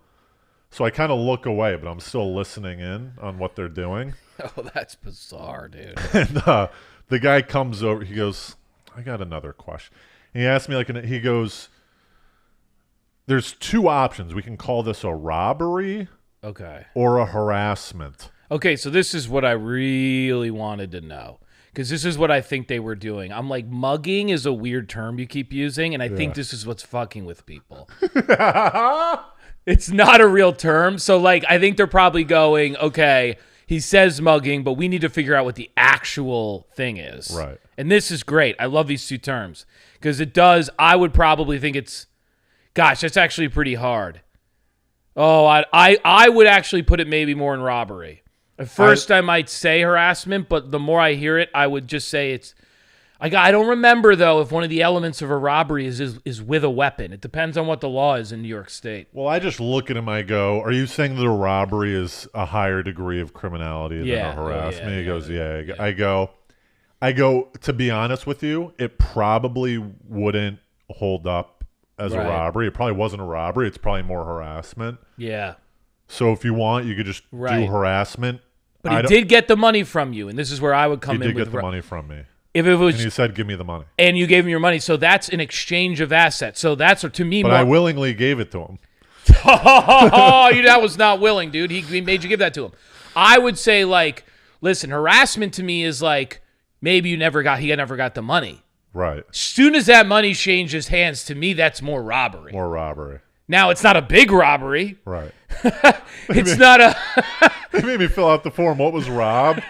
So I kind of look away, but I'm still listening in on what they're doing.
Oh, that's bizarre, dude.
And the guy comes over. He goes, I got another question. And he asked me, he goes, there's two options. We can call this a robbery or a harassment.
Okay, so this is what I really wanted to know, because this is what I think they were doing. I'm like, mugging is a weird term you keep using, and I think this is what's fucking with people. It's not a real term. So, like, I think they're probably going, okay, he says mugging, but we need to figure out what the actual thing is.
Right.
And this is great. I love these two terms, because it does, I would probably think it's, gosh, that's actually pretty hard. Oh, I would actually put it maybe more in robbery. At first, I might say harassment, but the more I hear it, I would just say it's. I don't remember though if one of the elements of a robbery is with a weapon. It depends on what the law is in New York State.
Well, I just look at him. I go, "Are you saying that a robbery is a higher degree of criminality than a harassment?" He goes, "Yeah." I go. To be honest with you, it probably wouldn't hold up as a robbery. It probably wasn't a robbery. It's probably more harassment.
Yeah.
So if you want, you could just do harassment.
But he did get the money from you, and this is where I would come in.
He did get the money from me.
If it was,
and he said, "Give me the money,"
and you gave him your money, so that's an exchange of assets. So that's to me.
But I willingly gave it to him.
Oh, that was not willing, dude. He made you give that to him. I would say, like, listen, harassment to me is like maybe he never got the money.
Right.
As soon as that money changes hands, to me, that's more robbery.
More robbery.
Now, it's not a big robbery.
Right.
It's not a...
They made me fill out the form. What was robbed?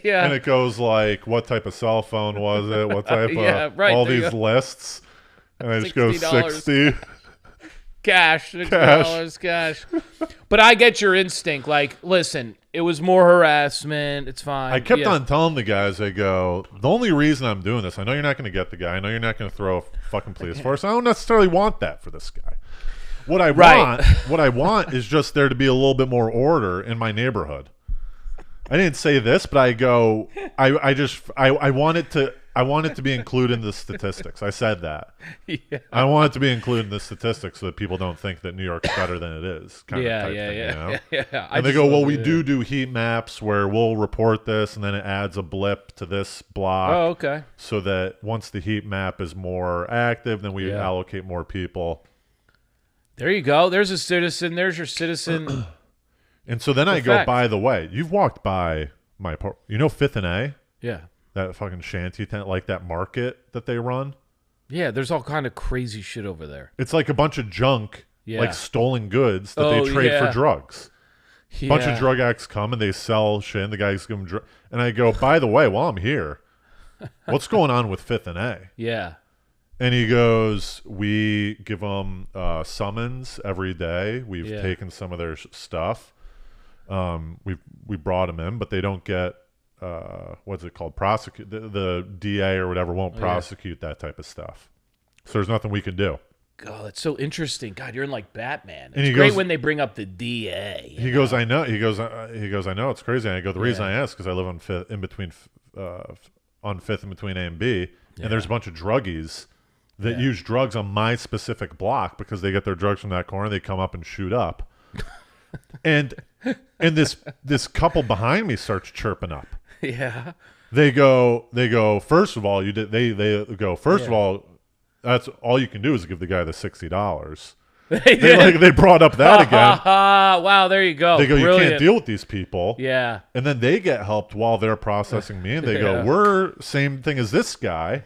Yeah.
And it goes like, what type of cell phone was it? What type of... all these lists. And I just go
$60.
60.
Cash. $60 cash. But I get your instinct. Like, listen, it was more harassment. It's fine.
I kept on telling the guys, I go, the only reason I'm doing this, I know you're not going to get the guy. I know you're not going to throw a fucking police force. I don't necessarily want that for this guy. What I want is just there to be a little bit more order in my neighborhood. I didn't say this, but I go, I want it to be included in the statistics. I said that. Yeah. I want it to be included in the statistics so that people don't think that New York's better than it is. Yeah. And they go, well, we do heat maps where we'll report this, and then it adds a blip to this block.
Oh, okay.
So that once the heat map is more active, then we allocate more people.
There you go. There's a citizen. There's your citizen.
And so then I go, by the way, you've walked by my, Fifth and A?
Yeah.
That fucking shanty tent, like that market that they run?
Yeah, there's all kind of crazy shit over there.
It's like a bunch of junk, like stolen goods that they trade for drugs. A bunch of drug addicts come and they sell shit, and the guys give them and I go, by the way, while I'm here, what's going on with Fifth and A?
Yeah.
And he goes, we give them summons every day. We've taken some of their stuff. We brought them in, but they don't get what's it called? Prosecute the DA or whatever won't prosecute that type of stuff. So there's nothing we can do.
God, that's so interesting. God, you're in like Batman. It's great when they bring up the DA.
He goes, I know. He goes, I know it's crazy. And I go, the reason I ask because I live on Fifth in between A and B, and there's a bunch of druggies that use drugs on my specific block because they get their drugs from that corner. They come up and shoot up. and this couple behind me starts chirping up.
Yeah.
They go, first of all, you did they go, first of all, that's all you can do is give the guy the $60. They brought up that again.
Wow, there you go.
They go,
Brilliant.
you can't deal with these people.
Yeah.
And then they get helped while they're processing me. And they go, we're same thing as this guy.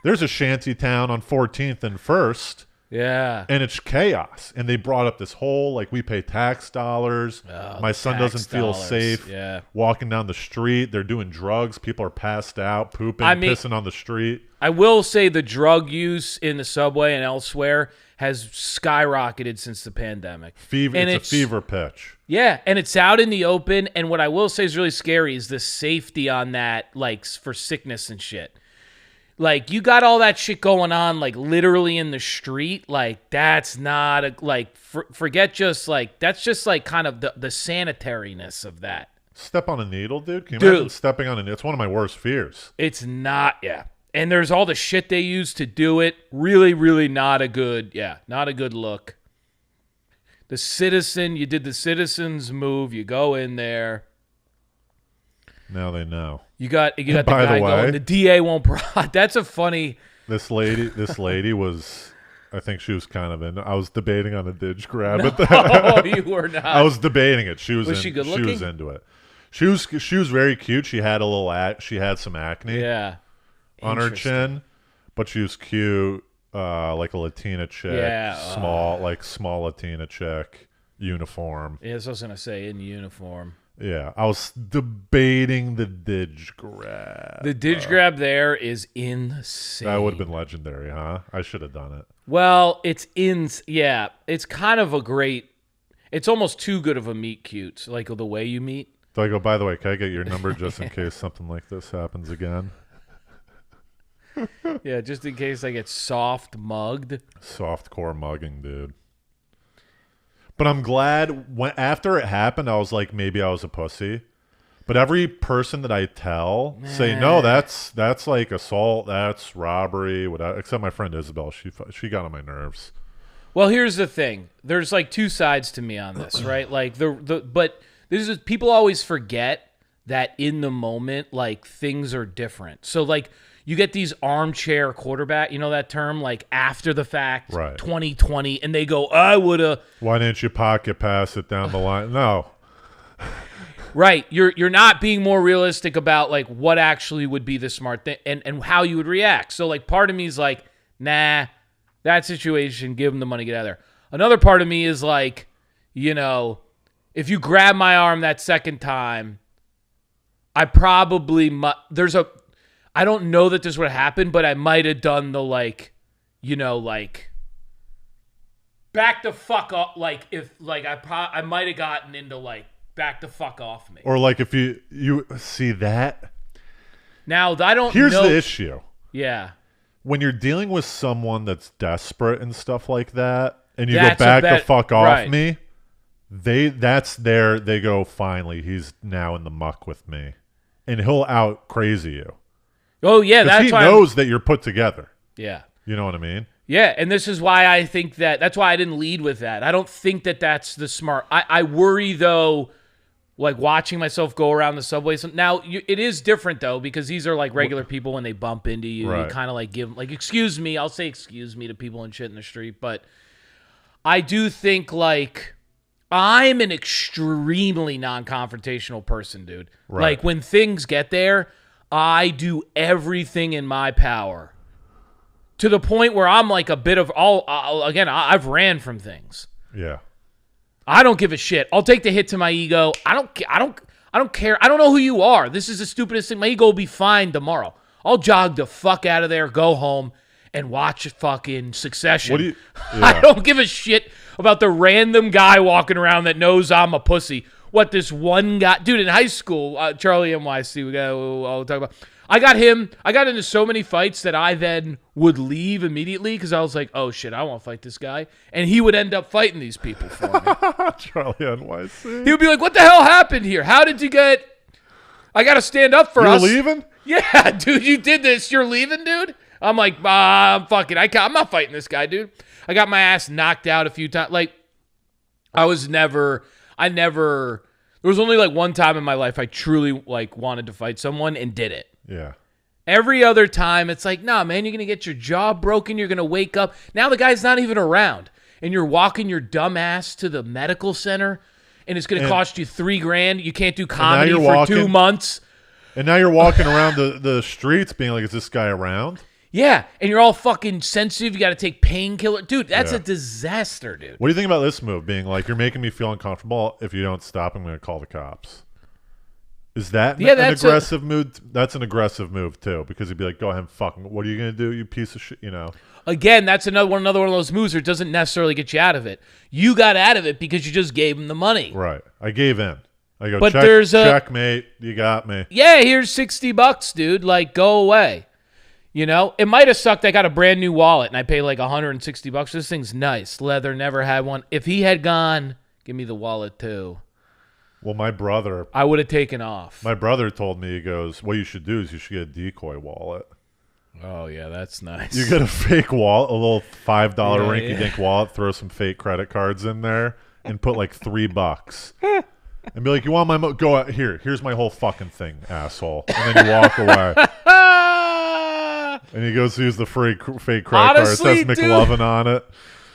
There's a shanty town on 14th and 1st.
Yeah.
And it's chaos. And they brought up this whole, like, we pay tax dollars. My son doesn't feel safe walking down the street. They're doing drugs. People are passed out, pooping, pissing on the street.
I will say the drug use in the subway and elsewhere has skyrocketed since the pandemic.
It's a fever pitch.
Yeah, and it's out in the open. And what I will say is really scary is the safety on that, like, for sickness and shit. Like, you got all that shit going on, like, literally in the street. Like, that's not a, like, forget just, like, that's just, like, kind of the sanitariness of that.
Step on a needle, dude? Can you imagine stepping on a needle? It's one of my worst fears.
It's not, And there's all the shit they use to do it. Really, really not a good look. The Citizen, you did the Citizen's move. You go in there.
Now they know.
You got the guy going. The DA won't. That's a funny.
This lady was. I think she was kind of in. I was debating on a ditch grab.
No, you were not.
I was debating it. Was
she good looking?
She was into it. She was very cute. She had she had some acne.
Yeah.
On her chin, but she was cute, like a Latina chick, small Latina chick, uniform.
Yeah, that's what I was gonna say, in uniform.
Yeah, I was debating the Didge grab.
The Didge grab there is insane.
That would have been legendary, huh? I should have done it.
Well, it's kind of a great. It's almost too good of a meet cute, like the way you meet.
So I go, by the way, can I get your number just in case something like this happens again?
Yeah, just in case I get soft mugged.
Softcore mugging, dude. But I'm glad after it happened, I was like, maybe I was a pussy. But every person that I tell say, no, that's like assault, that's robbery, whatever. Except my friend Isabel, she got on my nerves.
Well, here's the thing. There's like two sides to me on this, right? Like but this is people always forget that in the moment, like things are different. So like. You get these armchair quarterback, you know that term, like after the fact,
right.
2020, and they go, I would have.
Why didn't you pocket pass it down the line? No.
Right. You're not being more realistic about like what actually would be the smart thing and how you would react. So like part of me is like, nah, that situation, give them the money, get out of there. Another part of me is like, you know, if you grab my arm that second time, I probably I don't know that this would happen, but I might have done the like, you know, like back the fuck up. Like if like I might have gotten into like back the fuck off me.
Or like if you see that.
Now I don't.
Here's the issue.
Yeah.
When you're dealing with someone that's desperate and stuff like that, and you go back the fuck off me, they go finally he's now in the muck with me, and he'll out crazy you.
Oh, yeah. That's
why he knows that you're put together.
Yeah.
You know what I mean?
Yeah, and this is why I think that's why I didn't lead with that. I don't think that's the smart. I worry, though, like watching myself go around the subway. Now, it is different, though, because these are like regular people when they bump into you. Right. You kind of like give them, like, excuse me. I'll say excuse me to people and shit in the street. But I do think, like, I'm an extremely non-confrontational person, dude. Right. Like, when things get there, I do everything in my power to the point where I'm like a bit of I've ran from things.
Yeah.
I don't give a shit. I'll take the hit to my ego. I don't care. I don't know who you are. This is the stupidest thing. My ego will be fine tomorrow. I'll jog the fuck out of there, go home, and watch fucking Succession. I don't give a shit about the random guy walking around that knows I'm a pussy. What this one guy, dude, in high school, Charlie NYC, I'll talk about. I got into so many fights that I then would leave immediately because I was like, oh shit, I won't fight this guy. And he would end up fighting these people for me.
Charlie NYC.
He would be like, what the hell happened here? How did you get, I got to stand up for us.
You're leaving?
Yeah, dude, you did this. You're leaving, dude? I'm like, I'm fucking, I'm not fighting this guy, dude. I got my ass knocked out a few times. Like, there was only like one time in my life I truly like wanted to fight someone and did it.
Yeah.
Every other time, it's like, nah, man, you're going to get your jaw broken. You're going to wake up. Now the guy's not even around. And you're walking your dumb ass to the medical center, and it's going to cost you $3,000. You can't do comedy for 2 months.
And now you're walking around the streets being like, is this guy around?
Yeah, and you're all fucking sensitive. You got to take painkiller. Dude, that's a disaster, dude.
What do you think about this move? Being like, you're making me feel uncomfortable. If you don't stop, I'm going to call the cops. Is that an aggressive move? That's an aggressive move, too, because he'd be like, go ahead and fucking, what are you going to do, you piece of shit, you know?
Again, that's another one of those moves that doesn't necessarily get you out of it. You got out of it because you just gave him the money.
Right. I gave in. I go,
but
checkmate, you got me.
Yeah, here's $60, dude. Like, go away. You know, it might have sucked. I got a brand new wallet and I paid like $160. This thing's nice. Leather, never had one. If he had gone, give me the wallet too.
Well, my brother,
I would have taken off.
My brother told me, he goes, what you should do is you should get a decoy wallet.
Oh, yeah, that's nice.
You get a fake wallet, a little $5 rinky-dink wallet, throw some fake credit cards in there, and put like $3. And be like, you want my go out here? Here's my whole fucking thing, asshole. And then you walk away. And he goes to use the fake credit card. It says McLovin on it.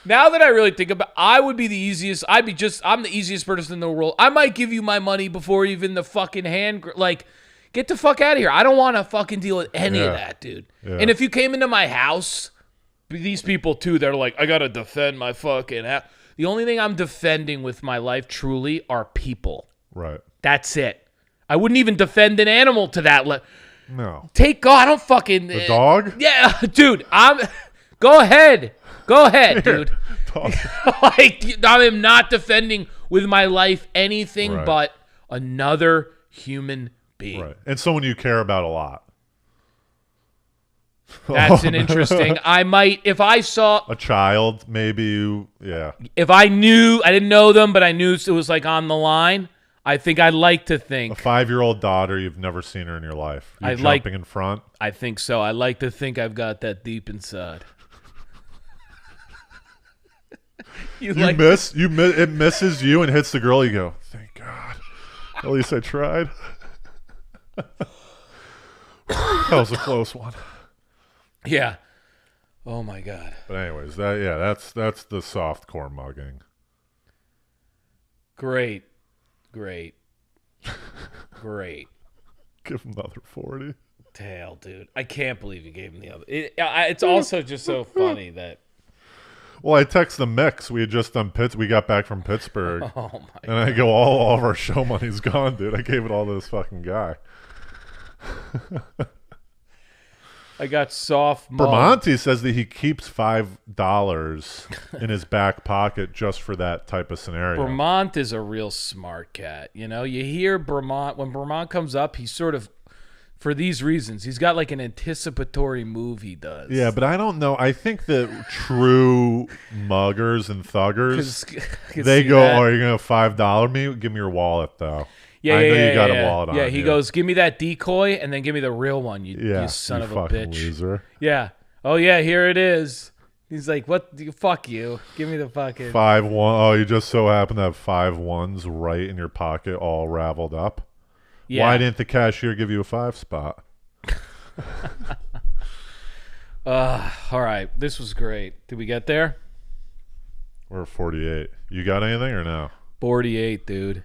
Now that I really think about it, I would be the easiest. I'm the easiest person in the world. I might give you my money before even the fucking hand. Like, get the fuck out of here. I don't want to fucking deal with any of that, dude. Yeah. And if you came into my house, these people too, they're like, I got to defend my fucking house. The only thing I'm defending with my life truly are people.
Right.
That's it. I wouldn't even defend an animal to that level.
No.
I don't fucking...
The dog?
Yeah, dude. Go ahead. Go ahead, dude. Like, I am not defending with my life anything but another human being.
Right. And someone you care about a lot.
That's an interesting... I might... If I saw...
A child, maybe you... Yeah.
If I knew... I didn't know them, but I knew it was like on the line... I think I'd like to think...
A 5-year-old daughter, you've never seen her in your life. You're jumping in front?
I think so. I like to think I've got that deep inside.
It misses you and hits the girl, you go, thank God. At least I tried. That was a close one.
Yeah. Oh, my God.
But anyways, that's the softcore mugging.
Great.
Give him another 40.
Tail, dude. I can't believe you gave him the other. It's also just so funny that...
Well, I text the mix. We had just done we got back from Pittsburgh.
Oh, my God.
And I go, all of our show money's gone, dude. I gave it all to this fucking guy.
I got soft.
Bramante says that he keeps $5 in his back pocket just for that type of scenario.
Bramante is a real smart cat. You know, you hear Bramante, when Bramante comes up, he's sort of, for these reasons, he's got like an anticipatory move he does.
Yeah, but I don't know. I think that true muggers and thuggers, they go, oh, you're going to $5 me? Give me your wallet, though.
Yeah,
I know you got a wallet on.
Yeah, he goes, give me that decoy and then give me the real one, you son of a bitch.
Loser.
Yeah. Oh, yeah, here it is. He's like, what? Fuck you. Give me the fucking...
5-1. Oh, you just so happen to have 5 1s right in your pocket all raveled up. Yeah. Why didn't the cashier give you a 5 spot?
All right. This was great. Did we get there?
We're at 48. You got anything or no?
48, dude.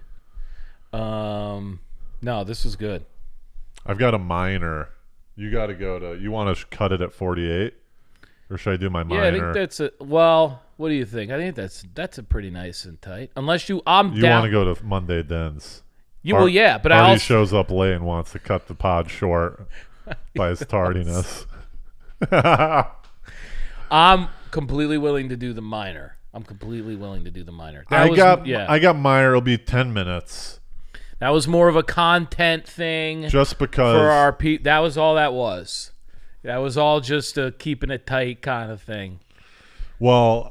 No, this is good.
I've got a minor. You got to go to... You want to cut it at 48? Or should I do my minor?
Yeah, I think that's a... Well, what do you think? I think that's a pretty nice and tight. Unless you...
You want to go to Monday Dens.
Well, yeah, but
Hardy shows up late and wants to cut the pod short by his tardiness.
I'm completely willing to do the minor. I
got minor. It'll be 10 minutes.
That was more of a content thing.
Just because.
For our that was all that was. That was all just a keeping it tight kind of thing.
Well,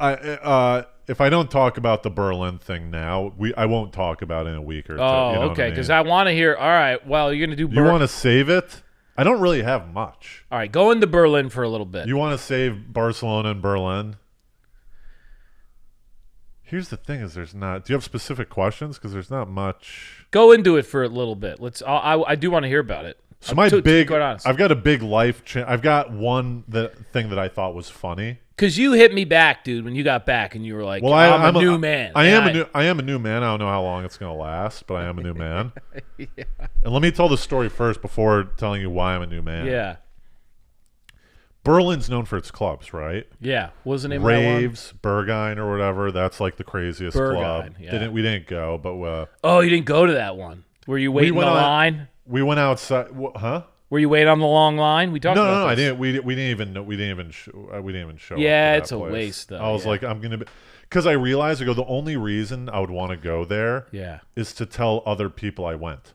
if I don't talk about the Berlin thing now, I won't talk about it in a week or two.
Oh,
you know
okay, because I want to hear, all right, well, you're going to do
You want to save it? I don't really have much.
All right, go into Berlin for a little bit.
You want to save Barcelona and Berlin? Here's the thing: do you have specific questions? Because there's not much.
Go into it for a little bit. I do want to hear about it.
So
quite honest.
I've got a big life I've got one thing that I thought was funny.
Because you hit me back, dude, when you got back, and you were like,
Well,
I'm a new man.
I am a new man. I don't know how long it's going to last, but I am a new man.
Yeah.
And let me tell the story first before telling you why I'm a new man.
Yeah.
Berlin's known for its clubs, right?
Yeah. What was the name of that one?
Raves, Berghain or whatever. That's like the craziest club.
Yeah.
We didn't go, but
oh, you didn't go to that one? Were you waiting on the line?
We went outside. Huh?
Were you waiting on the long line? We talked about
No,
this.
I didn't. We didn't even show.
Yeah,
up
it's
to that
a
place.
waste, though.
I was like, I'm gonna, because I realized the only reason I would want to go there, is to tell other people I went.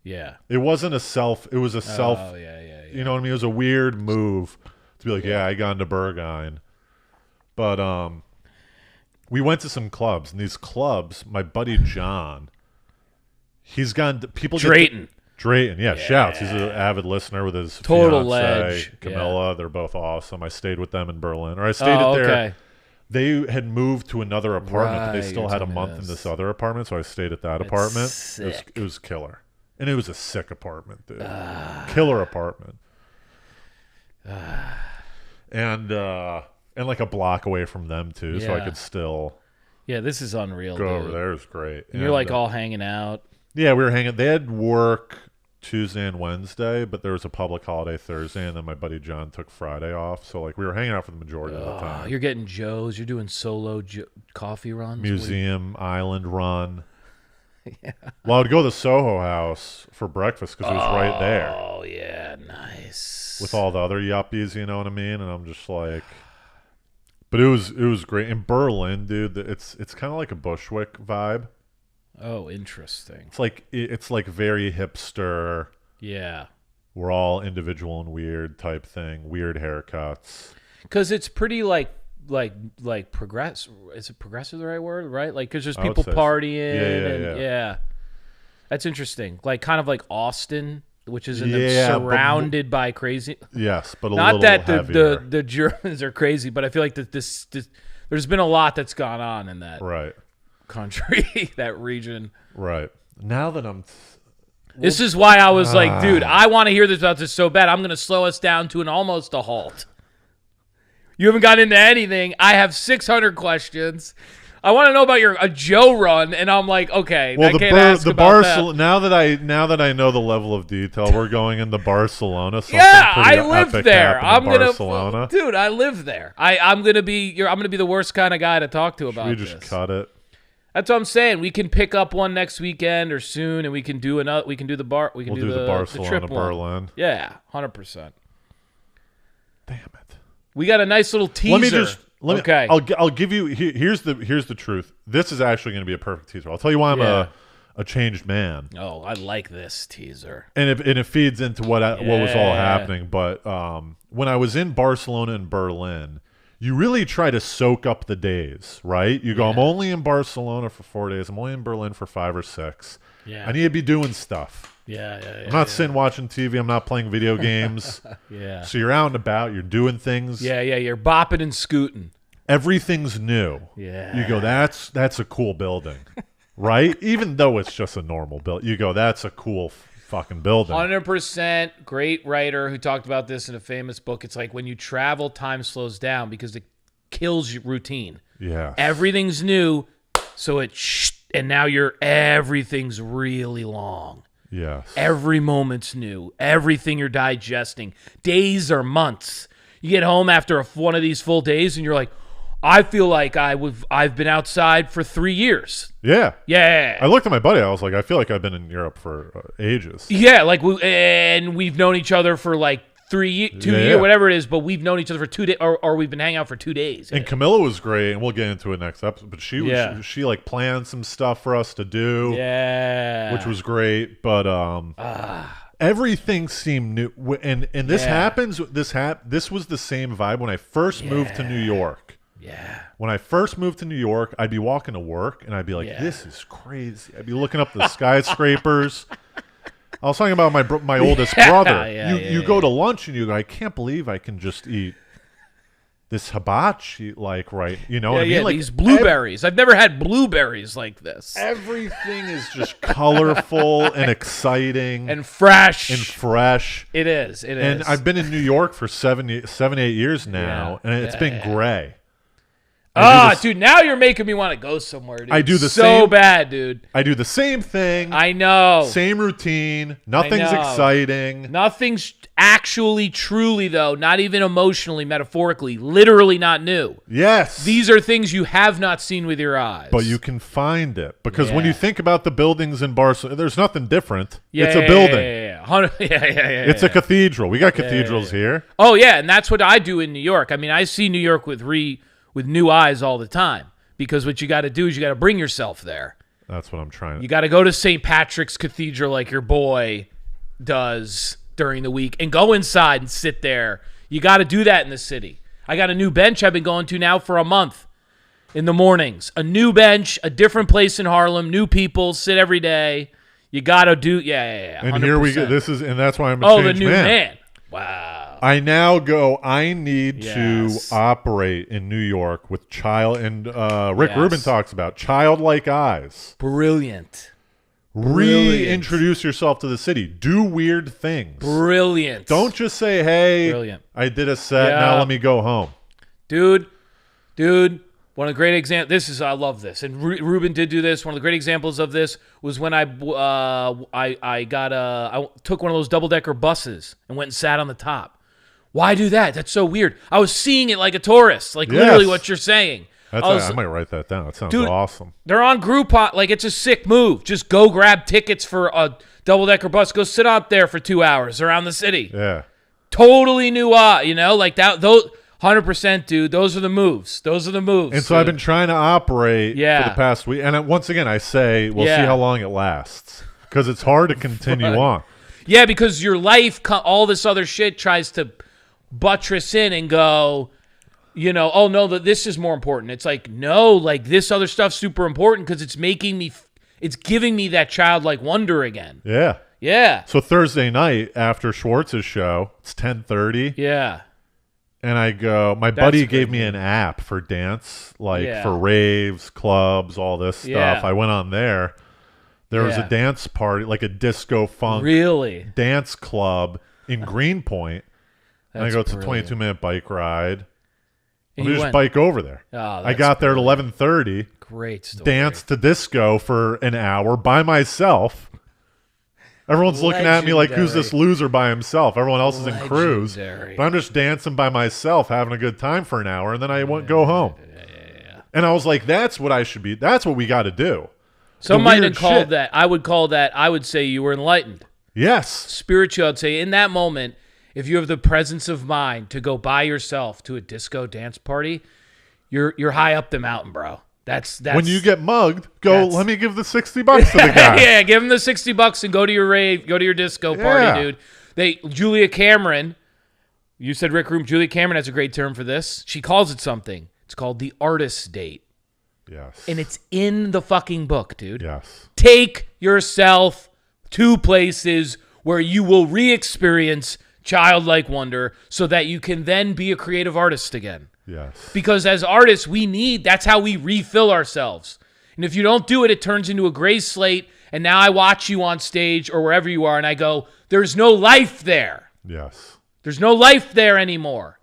Yeah.
It wasn't a self. It was a self.
Oh yeah.
You know what I mean? It was a weird move to be like, I got into Berghain, but we went to some clubs, and these clubs, my buddy John, he's gone. People Drayton, shouts. He's an avid listener with his
total
fiance,
ledge.
Camilla. They're both awesome. I stayed with them in Berlin, or I stayed at their.
Okay.
They had moved to another apartment, but they
Right,
still had a month in this other apartment, so I stayed at that apartment.
Sick.
It was killer, and it was a sick apartment, dude. Killer apartment. And like a block away from them too, so I could still.
Yeah, this is unreal.
Go
dude.
over there. It was great.
And you're like all hanging out.
Yeah, we were hanging. They had work Tuesday and Wednesday, but there was a public holiday Thursday, and then my buddy John took Friday off. So like we were hanging out for the majority of the time.
You're getting Joe's. You're doing solo coffee runs.
Museum Island run. Yeah. Well, I would go to the Soho House for breakfast because it was right there.
Oh yeah, nice.
With all the other yuppies, you know what I mean? And I'm just like, but it was great in Berlin, dude. It's kind of like a Bushwick vibe.
Oh, interesting.
It's like very hipster.
Yeah.
We're all individual and weird type thing. Weird haircuts.
Because it's pretty like progress. Is it progressive the right word? Right? Like because there's people partying. Yeah. That's interesting. Like kind of like Austin, which is surrounded by crazy.
Yes, but
not that
heavier.
the Germans are crazy, but I feel like that this there's been a lot that's gone on in that.
Right.
Country, that region.
Right. Now that
this is why I was like, dude, I want to hear this about this so bad. I'm going to slow us down to almost a halt. You haven't got into anything. I have 600 questions. I want to know about a Joe run, and I'm like, okay,
well,
I can't ask about that.
Now that I know the level of detail, we're going into Barcelona.
I live there.
Barcelona.
Dude, I live there. I'm gonna be the worst kind of guy to talk to about
we
this.
just cut it.
That's what I'm saying. We can pick up one next weekend or soon, and we can do another. We can do the bar. We can do the
Barcelona,
trip
Berlin.
One. Yeah, 100%.
Damn it.
We got a nice little teaser. Okay.
I'll give you. Here's the truth. This is actually going to be a perfect teaser. I'll tell you why I'm a changed man.
Oh, I like this teaser.
And it feeds into what was all happening. But when I was in Barcelona and Berlin, you really try to soak up the days, right? You go, I'm only in Barcelona for 4 days. I'm only in Berlin for 5 or 6.
Yeah.
I need to be doing stuff. I'm not sitting watching TV. I'm not playing video games. So you're out and about. You're doing things.
You're bopping and scooting.
Everything's new.
Yeah.
You go, that's a cool building, right? Even though it's just a normal building. You go, that's a cool fucking building.
100%. Great writer who talked about this in a famous book. It's like when you travel, time slows down because it kills your routine.
Yeah.
Everything's new, so and now everything's really long.
Yes.
Every moment's new. Everything you're digesting. Days or months. You get home after one of these full days and you're like, I feel like I've been outside for 3 years.
Yeah.
Yeah.
I looked at my buddy. I was like, I feel like I've been in Europe for ages.
Yeah, like we've known each other for like 2 years, whatever it is, but we've known each other for 2 days, or we've been hanging out for 2 days.
And Camilla was great, and we'll get into it next episode. But she like planned some stuff for us to do, which was great. But everything seemed new, and this happens. This was the same vibe when I first moved to New York.
Yeah.
When I first moved to New York, I'd be walking to work, and I'd be like, "This is crazy." I'd be looking up the skyscrapers. I was talking about my oldest brother. You go to lunch and you go, I can't believe I can just eat this hibachi, like, right? You know
Yeah,
what I mean?
yeah,
Like
these blueberries. I've never had blueberries like this.
everything is just colorful and exciting
And fresh.
and fresh.
It is. It is.
And I've been in New York for 8 years now, and it's been gray.
Dude, now you're making me want to go somewhere, dude.
I do the
so
same
bad, dude.
I do the same thing.
I know.
Same routine. Nothing's
know.
exciting.
Nothing's actually, truly, though, not even emotionally, metaphorically, literally not new.
Yes.
These are things you have not seen with your eyes.
But you can find it. Because when
Yeah.
you think about the buildings in Barcelona, there's nothing different.
Yeah,
it's a building.
Yeah.
It's a cathedral. We got cathedrals here.
Oh, yeah, and that's what I do in New York. I mean, I see New York with new eyes all the time, because what you got to do is you got to bring yourself there.
That's what I'm trying to.
You got to go to St. Patrick's Cathedral like your boy does during the week and go inside and sit there. You got to do that in the city. I got a new bench I've been going to now for a month in the mornings. A new bench, a different place in Harlem, new people, sit every day. You got to do, yeah.
And
100%.
here we go. And that's why I'm a
Oh,
changed
the new
man.
man. Wow.
I now go, I need
Yes.
to operate in New York with child, and Rick
Yes.
Rubin talks about childlike eyes.
Brilliant.
Reintroduce yourself to the city. Do weird things.
Brilliant.
Don't just say, hey,
Brilliant.
I did a set,
Yeah.
now let me go home.
Dude, one of the great examples, I love this, and Ruben did do this. One of the great examples of this was when I took one of those double-decker buses and went and sat on the top. Why do that? That's so weird. I was seeing it like a tourist, like literally what you're saying.
I might write that down. That sounds awesome.
They're on Groupon. Like, it's a sick move. Just go grab tickets for a double-decker bus. Go sit up there for 2 hours around the city.
Yeah.
Totally new, like that. Those 100%, dude. Those are the moves.
And so I've been trying to operate for the past week. And once again, I say, we'll see how long it lasts. Because it's hard to continue on.
Yeah, because your life, all this other shit tries to buttress in and go, oh, no, this is more important. It's like, no, like this other stuff's super important because it's giving me that childlike wonder again.
Yeah.
Yeah.
So Thursday night after Schwartz's show, it's 10:30.
Yeah.
And I go, my buddy gave me an app for dance, for raves, clubs, all this stuff.
Yeah.
I went on there. There was a dance party, like a disco funk dance club in Greenpoint. And I go, it's a 22-minute bike ride. Let me just bike over there.
Oh,
I got there at 11:30.
Great story.
Danced to disco for an hour by myself. Everyone's looking at me like, who's this loser by himself? Everyone else is in crews. But I'm just dancing by myself, having a good time for an hour, and then I won't go home. And I was like, that's what I should be. That's what we got to do.
Some might have called that. I would say you were enlightened.
Yes.
Spiritual, I'd say in that moment, if you have the presence of mind to go by yourself to a disco dance party, you're high up the mountain, bro. That's
when you get mugged, let me give the $60 to the guy.
Yeah, give him the $60 and go to your rave, go to your disco party, dude. Julia Cameron, you said Rick Room. Julia Cameron has a great term for this. She calls it something. It's called the artist's date.
Yes.
And it's in the fucking book, dude.
Yes.
Take yourself to places where you will re-experience childlike wonder so that you can then be a creative artist again.
Yes.
Because as artists, that's how we refill ourselves. And if you don't do it, it turns into a gray slate. And now I watch you on stage or wherever you are, and I go, there's no life there.
Yes.
There's no life there anymore.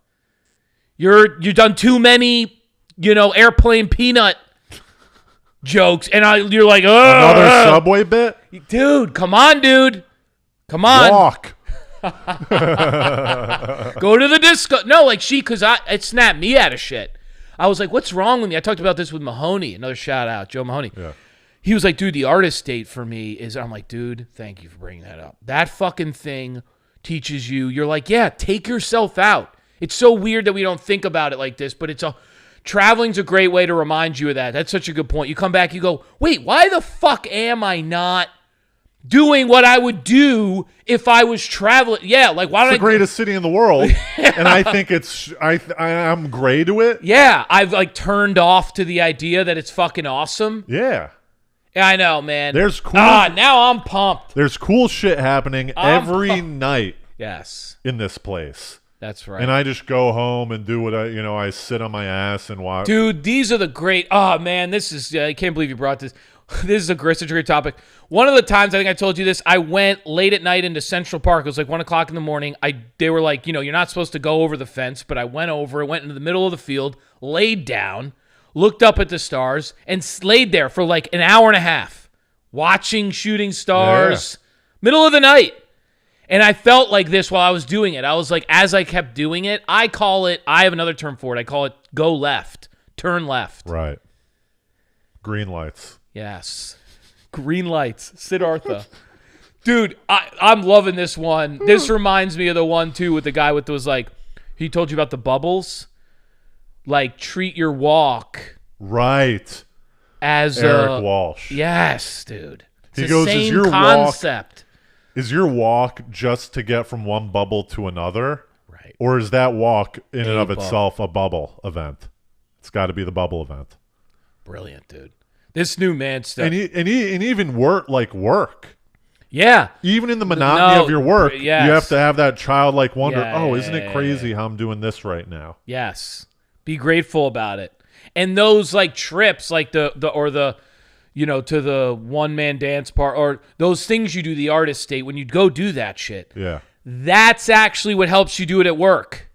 You've done too many, airplane peanut jokes, and you're like, oh,
another Subway bit,
dude. Come on, dude. Come on.
Walk.
Go to the disco. No, because it snapped me out of shit. I was like, what's wrong with me? I talked about this with Mahoney. Another shout out, Joe Mahoney.
Yeah.
He was like, dude, the artist date for me is, I'm like, dude, thank you for bringing that up. That fucking thing teaches you're like, yeah, take yourself out. It's so weird that we don't think about it like this, but traveling's a great way to remind you of that. That's such a good point. You come back, you go, wait, why the fuck am I not doing what I would do if I was traveling? Yeah, why don't
it's the greatest city in the world, and I think I'm gray to it.
Yeah, I've turned off to the idea that it's fucking awesome.
Yeah.
Yeah, I know, man.
There's cool.
Now I'm pumped.
There's cool shit happening every night.
Yes.
In this place.
That's right.
And I just go home and do what I sit on my ass and watch.
Dude, these are the great. Oh man, this is. I can't believe you brought this. This is such a great topic. One of the times, I think I told you this, I went late at night into Central Park. It was like 1 o'clock in the morning. They were like, you're not supposed to go over the fence, but I went into the middle of the field, laid down, looked up at the stars, and laid there for like an hour and a half, watching shooting stars, middle of the night. And I felt like this while I was doing it. I was like, as I kept doing it, I have another term for it. I call it go left, turn left.
Right. Green lights.
Yes. Green lights. Siddhartha. Dude, I'm loving this one. This reminds me of the one, too, with the guy with those, like, he told you about the bubbles. Like, treat your walk.
Right.
As
Eric Walsh.
Yes, dude. It's
he goes,
same
is your
concept.
Is your walk just to get from one bubble to another?
Right.
Or is that walk in and of
bubble.
itself a bubble event? It's got to be the bubble event.
Brilliant, dude. This new man stuff.
And even work.
Yeah.
Even in the monotony of your work,
yes.
you have to have that childlike wonder.
Yeah,
isn't it crazy how I'm doing this right now?
Yes. Be grateful about it. And those like trips, like to the one-man dance part, or those things you do, the artist state, when you go do that shit.
Yeah.
That's actually what helps you do it at work.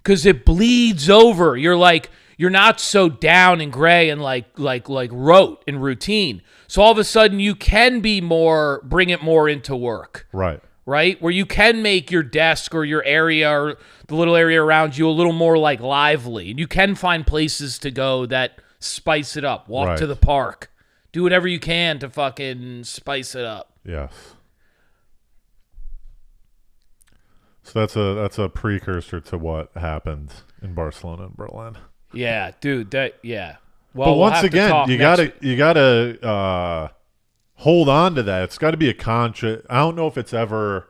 Because it bleeds over. You're not so down and gray and like rote and routine. So all of a sudden you can bring it more into work.
Right.
Right? Where you can make your desk or your area or the little area around you a little more like lively. And you can find places to go that spice it up. Walk to the park. Do whatever you can to fucking spice it up.
Yes. So that's a precursor to what happened in Barcelona and Berlin.
Yeah, dude. Yeah.
Well, but once again, you gotta hold on to that. It's got to be a conscious. I don't know if it's ever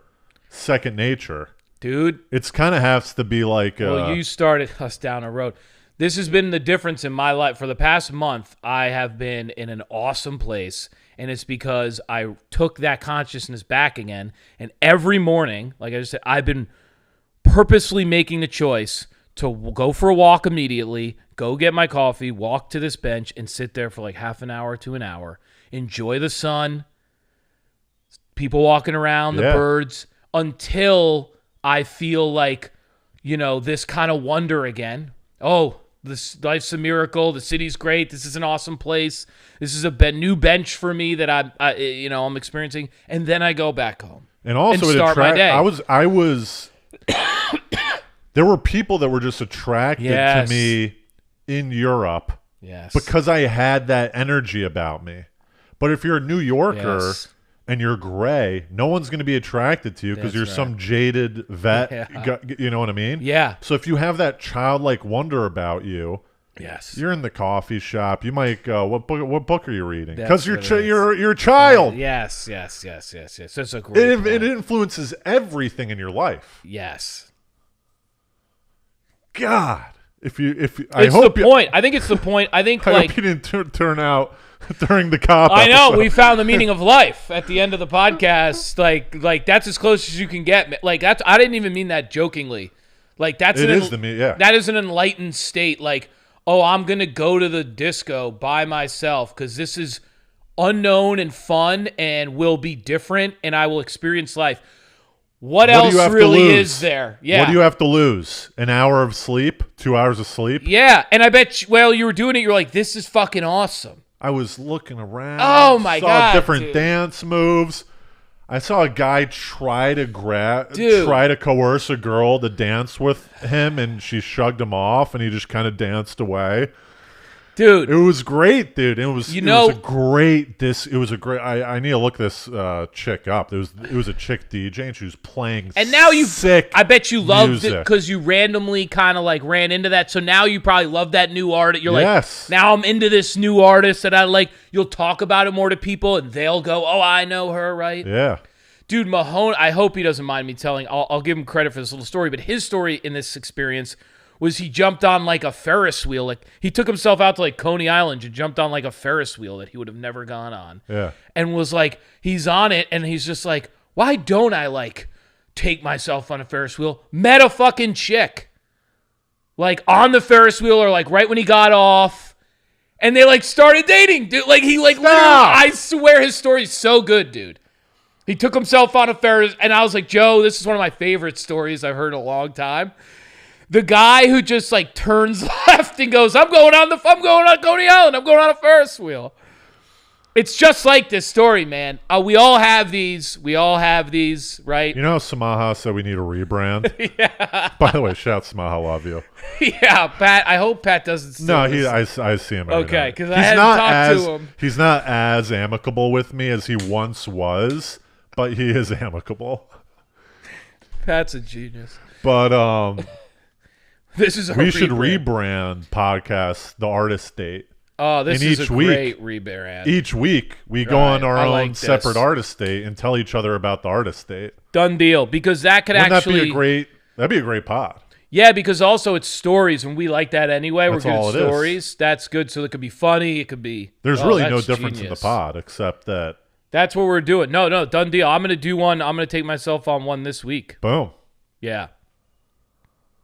second nature,
dude.
It's kind of has to be like.
Well, you started us down a road. This has been the difference in my life. For the past month, I have been in an awesome place, and it's because I took that consciousness back again. And every morning, like I just said, I've been purposely making the choice to go for a walk immediately, go get my coffee, walk to this bench, and sit there for like half an hour to an hour. Enjoy the sun, people walking around, the birds, until I feel like, this kind of wonder again. Oh, this life's a miracle. The city's great. This is an awesome place. This is a new bench for me that I'm experiencing. And then I go back home
and also
start my day.
I was. There were people that were just attracted to me in Europe because I had that energy about me. But if you're a New Yorker and you're gray, no one's going to be attracted to you because you're some jaded vet. You know what I mean?
Yeah.
So if you have that childlike wonder about you, you're in the coffee shop. You might go, what book are you reading? Because you're a child.
Yes. That's a great point.
It influences everything in your life.
Yes.
God, I think it's
the point. I think
hope you didn't turn out during the cop.
I know
episode.
we found the meaning of life at the end of the podcast. Like that's as close as you can get. Like that's. I didn't even mean that jokingly. Like that is an enlightened state. Like, oh, I'm gonna go to the disco by myself because this is unknown and fun and will be different, and I will experience life. What else really is there? Yeah.
What do you have to lose? An hour of sleep? 2 hours of sleep?
Yeah. And I bet you were doing it. You're like, this is fucking awesome.
I was looking around.
Oh, my God.
Saw different dance moves. I saw a guy try to coerce a girl to dance with him, and she shrugged him off, and he just kind of danced away.
Dude,
it was great, dude. It was a great. I need to look this chick up. It was a chick DJ, and she was playing. And now I
bet you loved it because you randomly kind of like ran into that. So now you probably love that new artist. You're like, now I'm into this new artist that I like. You'll talk about it more to people, and they'll go, "Oh, I know her, right?"
Yeah.
Dude, Mahone. I hope he doesn't mind me telling. I'll give him credit for this little story, but his story in this experience was he jumped on like a Ferris wheel. Like he took himself out to like Coney Island and jumped on like a Ferris wheel that he would have never gone on.
Yeah.
And was like, he's on it and he's just like, why don't I like take myself on a Ferris wheel. Met a fucking chick. Like on the Ferris wheel or like right when he got off. And they like started dating, dude. Like he like literally, I swear his story's so good, dude. He took himself on a Ferris, and I was like, Joe, this is one of my favorite stories I've heard in a long time. The guy who just like turns left and goes, I'm going on Coney Island. I'm going on a Ferris wheel. It's just like this story, man. We all have these. Right?
You know, Samaha said we need a rebrand. Yeah. By the way, shout Samaha, love you.
Yeah, Pat. I hope Pat doesn't.
No, I see him.
Okay, because I hadn't talked to him.
He's not as amicable with me as he once was, but he is amicable.
Pat's a genius.
But
this is
we should rebrand podcast The Artist Date.
Oh, this is a great rebrand.
Each week, we go on our own separate artist date and tell each other about the artist date.
Done deal. Because that could
Wouldn't
actually...
that'd be a great pod.
Yeah, because also it's stories, and we like that anyway.
That's
We're good
all
at
it is.
stories. That's good, so it could be funny. It could be...
There's really no difference in the pod, except that...
That's what we're doing. No, done deal. I'm going to do one. I'm going to take myself on one this week.
Boom.
Yeah.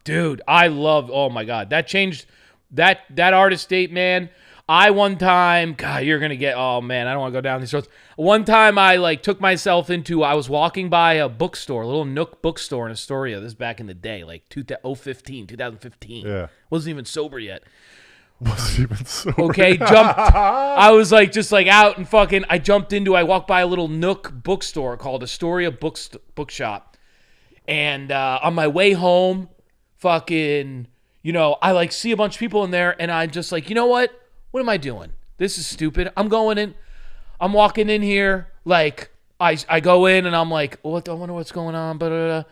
Dude, I love... Oh, my God. That changed... That artist date, man... I one time, God, you're going to get, oh man, I don't want to go down these roads. One time I like took myself I was walking by a bookstore, a little Nook bookstore in Astoria. This is back in the day, like 2015.
Yeah.
Wasn't even sober yet.
Wasn't even sober.
Okay, I was like, just like out and fucking, I walked by a little Nook bookstore called Astoria Bookshop. And on my way home, fucking, I like see a bunch of people in there and I'm just like, you know what? What am I doing? This is stupid. I'm walking in here, like, I go in and I'm like, I wonder what's going on. But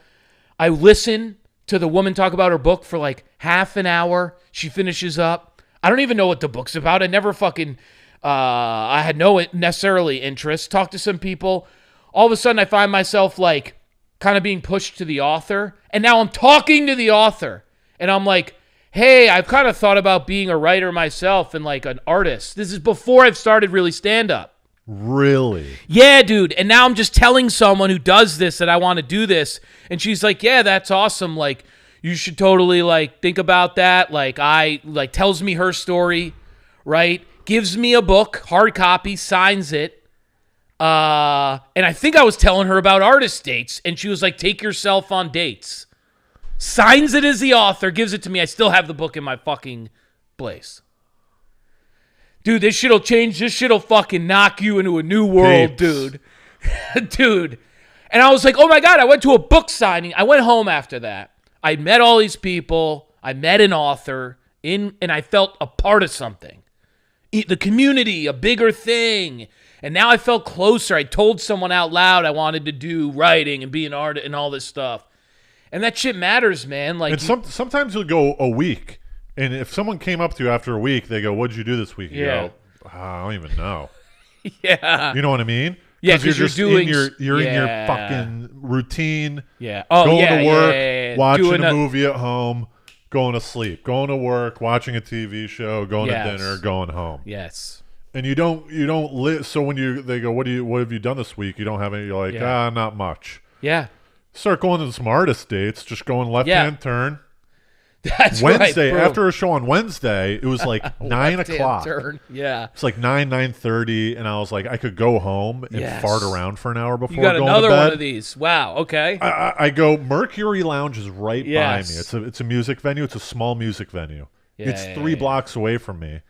I listen to the woman talk about her book for like half an hour. She finishes up. I don't even know what the book's about. I never fucking, I had no necessarily interest. Talk to some people. All of a sudden I find myself like kind of being pushed to the author. And now I'm talking to the author. And I'm like, hey, I've kind of thought about being a writer myself and like an artist. This is before I've started really stand-up.
Really?
Yeah, dude. And now I'm just telling someone who does this that I want to do this. And she's like, yeah, that's awesome. Like, you should totally like think about that. Like, tells me her story, right? Gives me a book, hard copy, signs it. And I think I was telling her about artist dates. And she was like, take yourself on dates. Signs it as the author, gives it to me. I still have the book in my fucking place. Dude, this shit'll change. This shit'll fucking knock you into a new world, dude. Dude. And I was like, oh my God, I went to a book signing. I went home after that. I met all these people. I met an author, and I felt a part of something. The community, a bigger thing. And now I felt closer. I told someone out loud I wanted to do writing and be an artist and all this stuff. And that shit matters, man. Like,
and sometimes you'll go a week, and if someone came up to you after a week, they go, "What'd you do this week?" You go, I don't even know.
Yeah.
You know what I mean?
Yeah, because
you're just
doing
in your fucking routine.
Yeah.
Going to work, watching a movie at home, going to sleep, going to work, watching a TV show, going to dinner, going home.
Yes.
And you don't live. So when they go, what have you done this week? You don't have any. You're like, not much.
Yeah.
Start going to some artist dates, just going left-hand turn.
That's
Wednesday,
right,
after a show on Wednesday, it was like 9 o'clock.
Turn. Yeah.
It's like 9:30, and I was like, I could go home and fart around for an hour before
going to bed. You got another one of these. Wow, okay.
I go, Mercury Lounge is right by me. It's a music venue. It's a small music venue. It's 3 blocks away from me.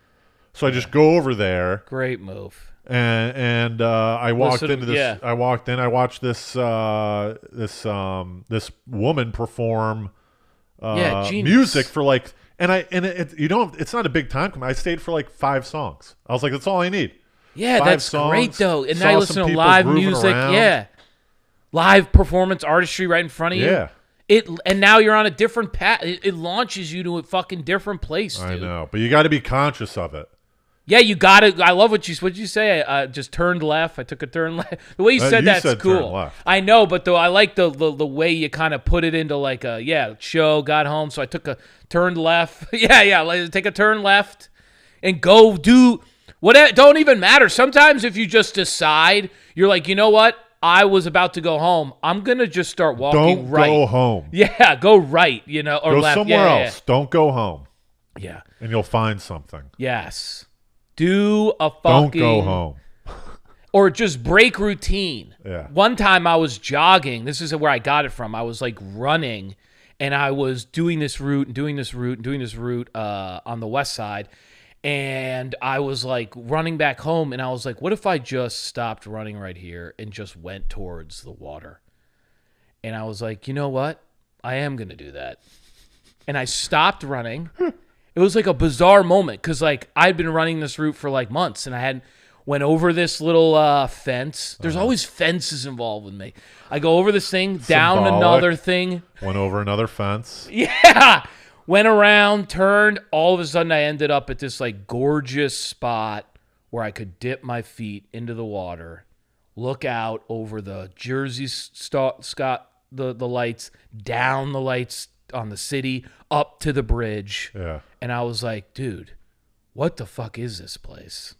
So I just go over there.
Great move.
And I walked into this.
Yeah.
I walked in. I watched this woman perform music for like, it's not a big time commitment. I stayed for like 5 songs. I was like, that's all I need.
Yeah,
5
that's
songs,
great though. And now you listen to live music. Around. Yeah, live performance artistry right in front of you.
Yeah.
And now you're on a different path. It launches you to a fucking different place, dude.
I know, but you got to be conscious of it.
Yeah, you got it. I love what'd you say? I just turned left. I took a turn left. The way you said that's cool.
Turn left.
I know, but though I like the way you kind of put it into like a show. Got home, so I took a turn left. Take a turn left and go do whatever. Don't even matter. Sometimes if you just decide, you're like, you know what? I was about to go home, I'm going to just start walking
Don't
right.
go home.
Yeah, go right, you know, or
Go
left.
somewhere
Yeah,
else. Don't go home.
Yeah.
And you'll find something.
Yes. Do a fucking...
Don't go home.
Or just break routine.
Yeah.
One time I was jogging. This is where I got it from. I was like running, and I was doing this route and doing this route and doing this route on the west side. And I was like running back home, and I was like, what if I just stopped running right here and just went towards the water? And I was like, you know what? I am going to do that. And I stopped running. It was like a bizarre moment because like I'd been running this route for like months, and I had went over this little fence. There's always fences involved with me. I go over this thing, down
Symbolic.
another thing.
Went over another fence.
Yeah. Went around, turned. All of a sudden, I ended up at this like gorgeous spot where I could dip my feet into the water, look out over the Jersey Scott, the lights, down the lights on the city, up to the bridge.
Yeah.
And I was like, dude, what the fuck is this place?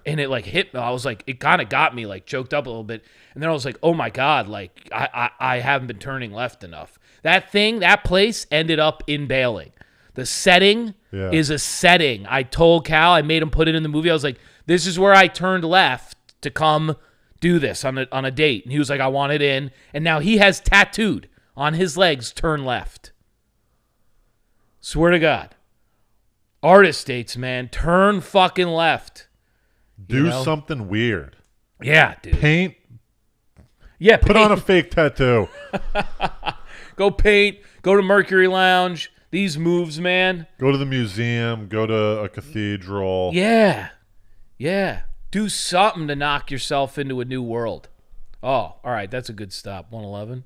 And it like hit me. I was like, it kind of got me like choked up a little bit. And then I was like, oh my God, like I haven't been turning left enough. That place ended up in Bailing. The setting is a setting. I told Cal, I made him put it in the movie. I was like, this is where I turned left to come do this on a date. And he was like, I want it in. And now he has tattooed on his legs, turn left. Swear to God. Artist dates, man. Turn fucking left.
Do something weird.
Yeah, dude.
Paint.
Yeah,
Put on a fake tattoo.
Go paint. Go to Mercury Lounge. These moves, man.
Go to the museum. Go to a cathedral.
Yeah. Yeah. Do something to knock yourself into a new world. Oh, all right. That's a good stop. 111.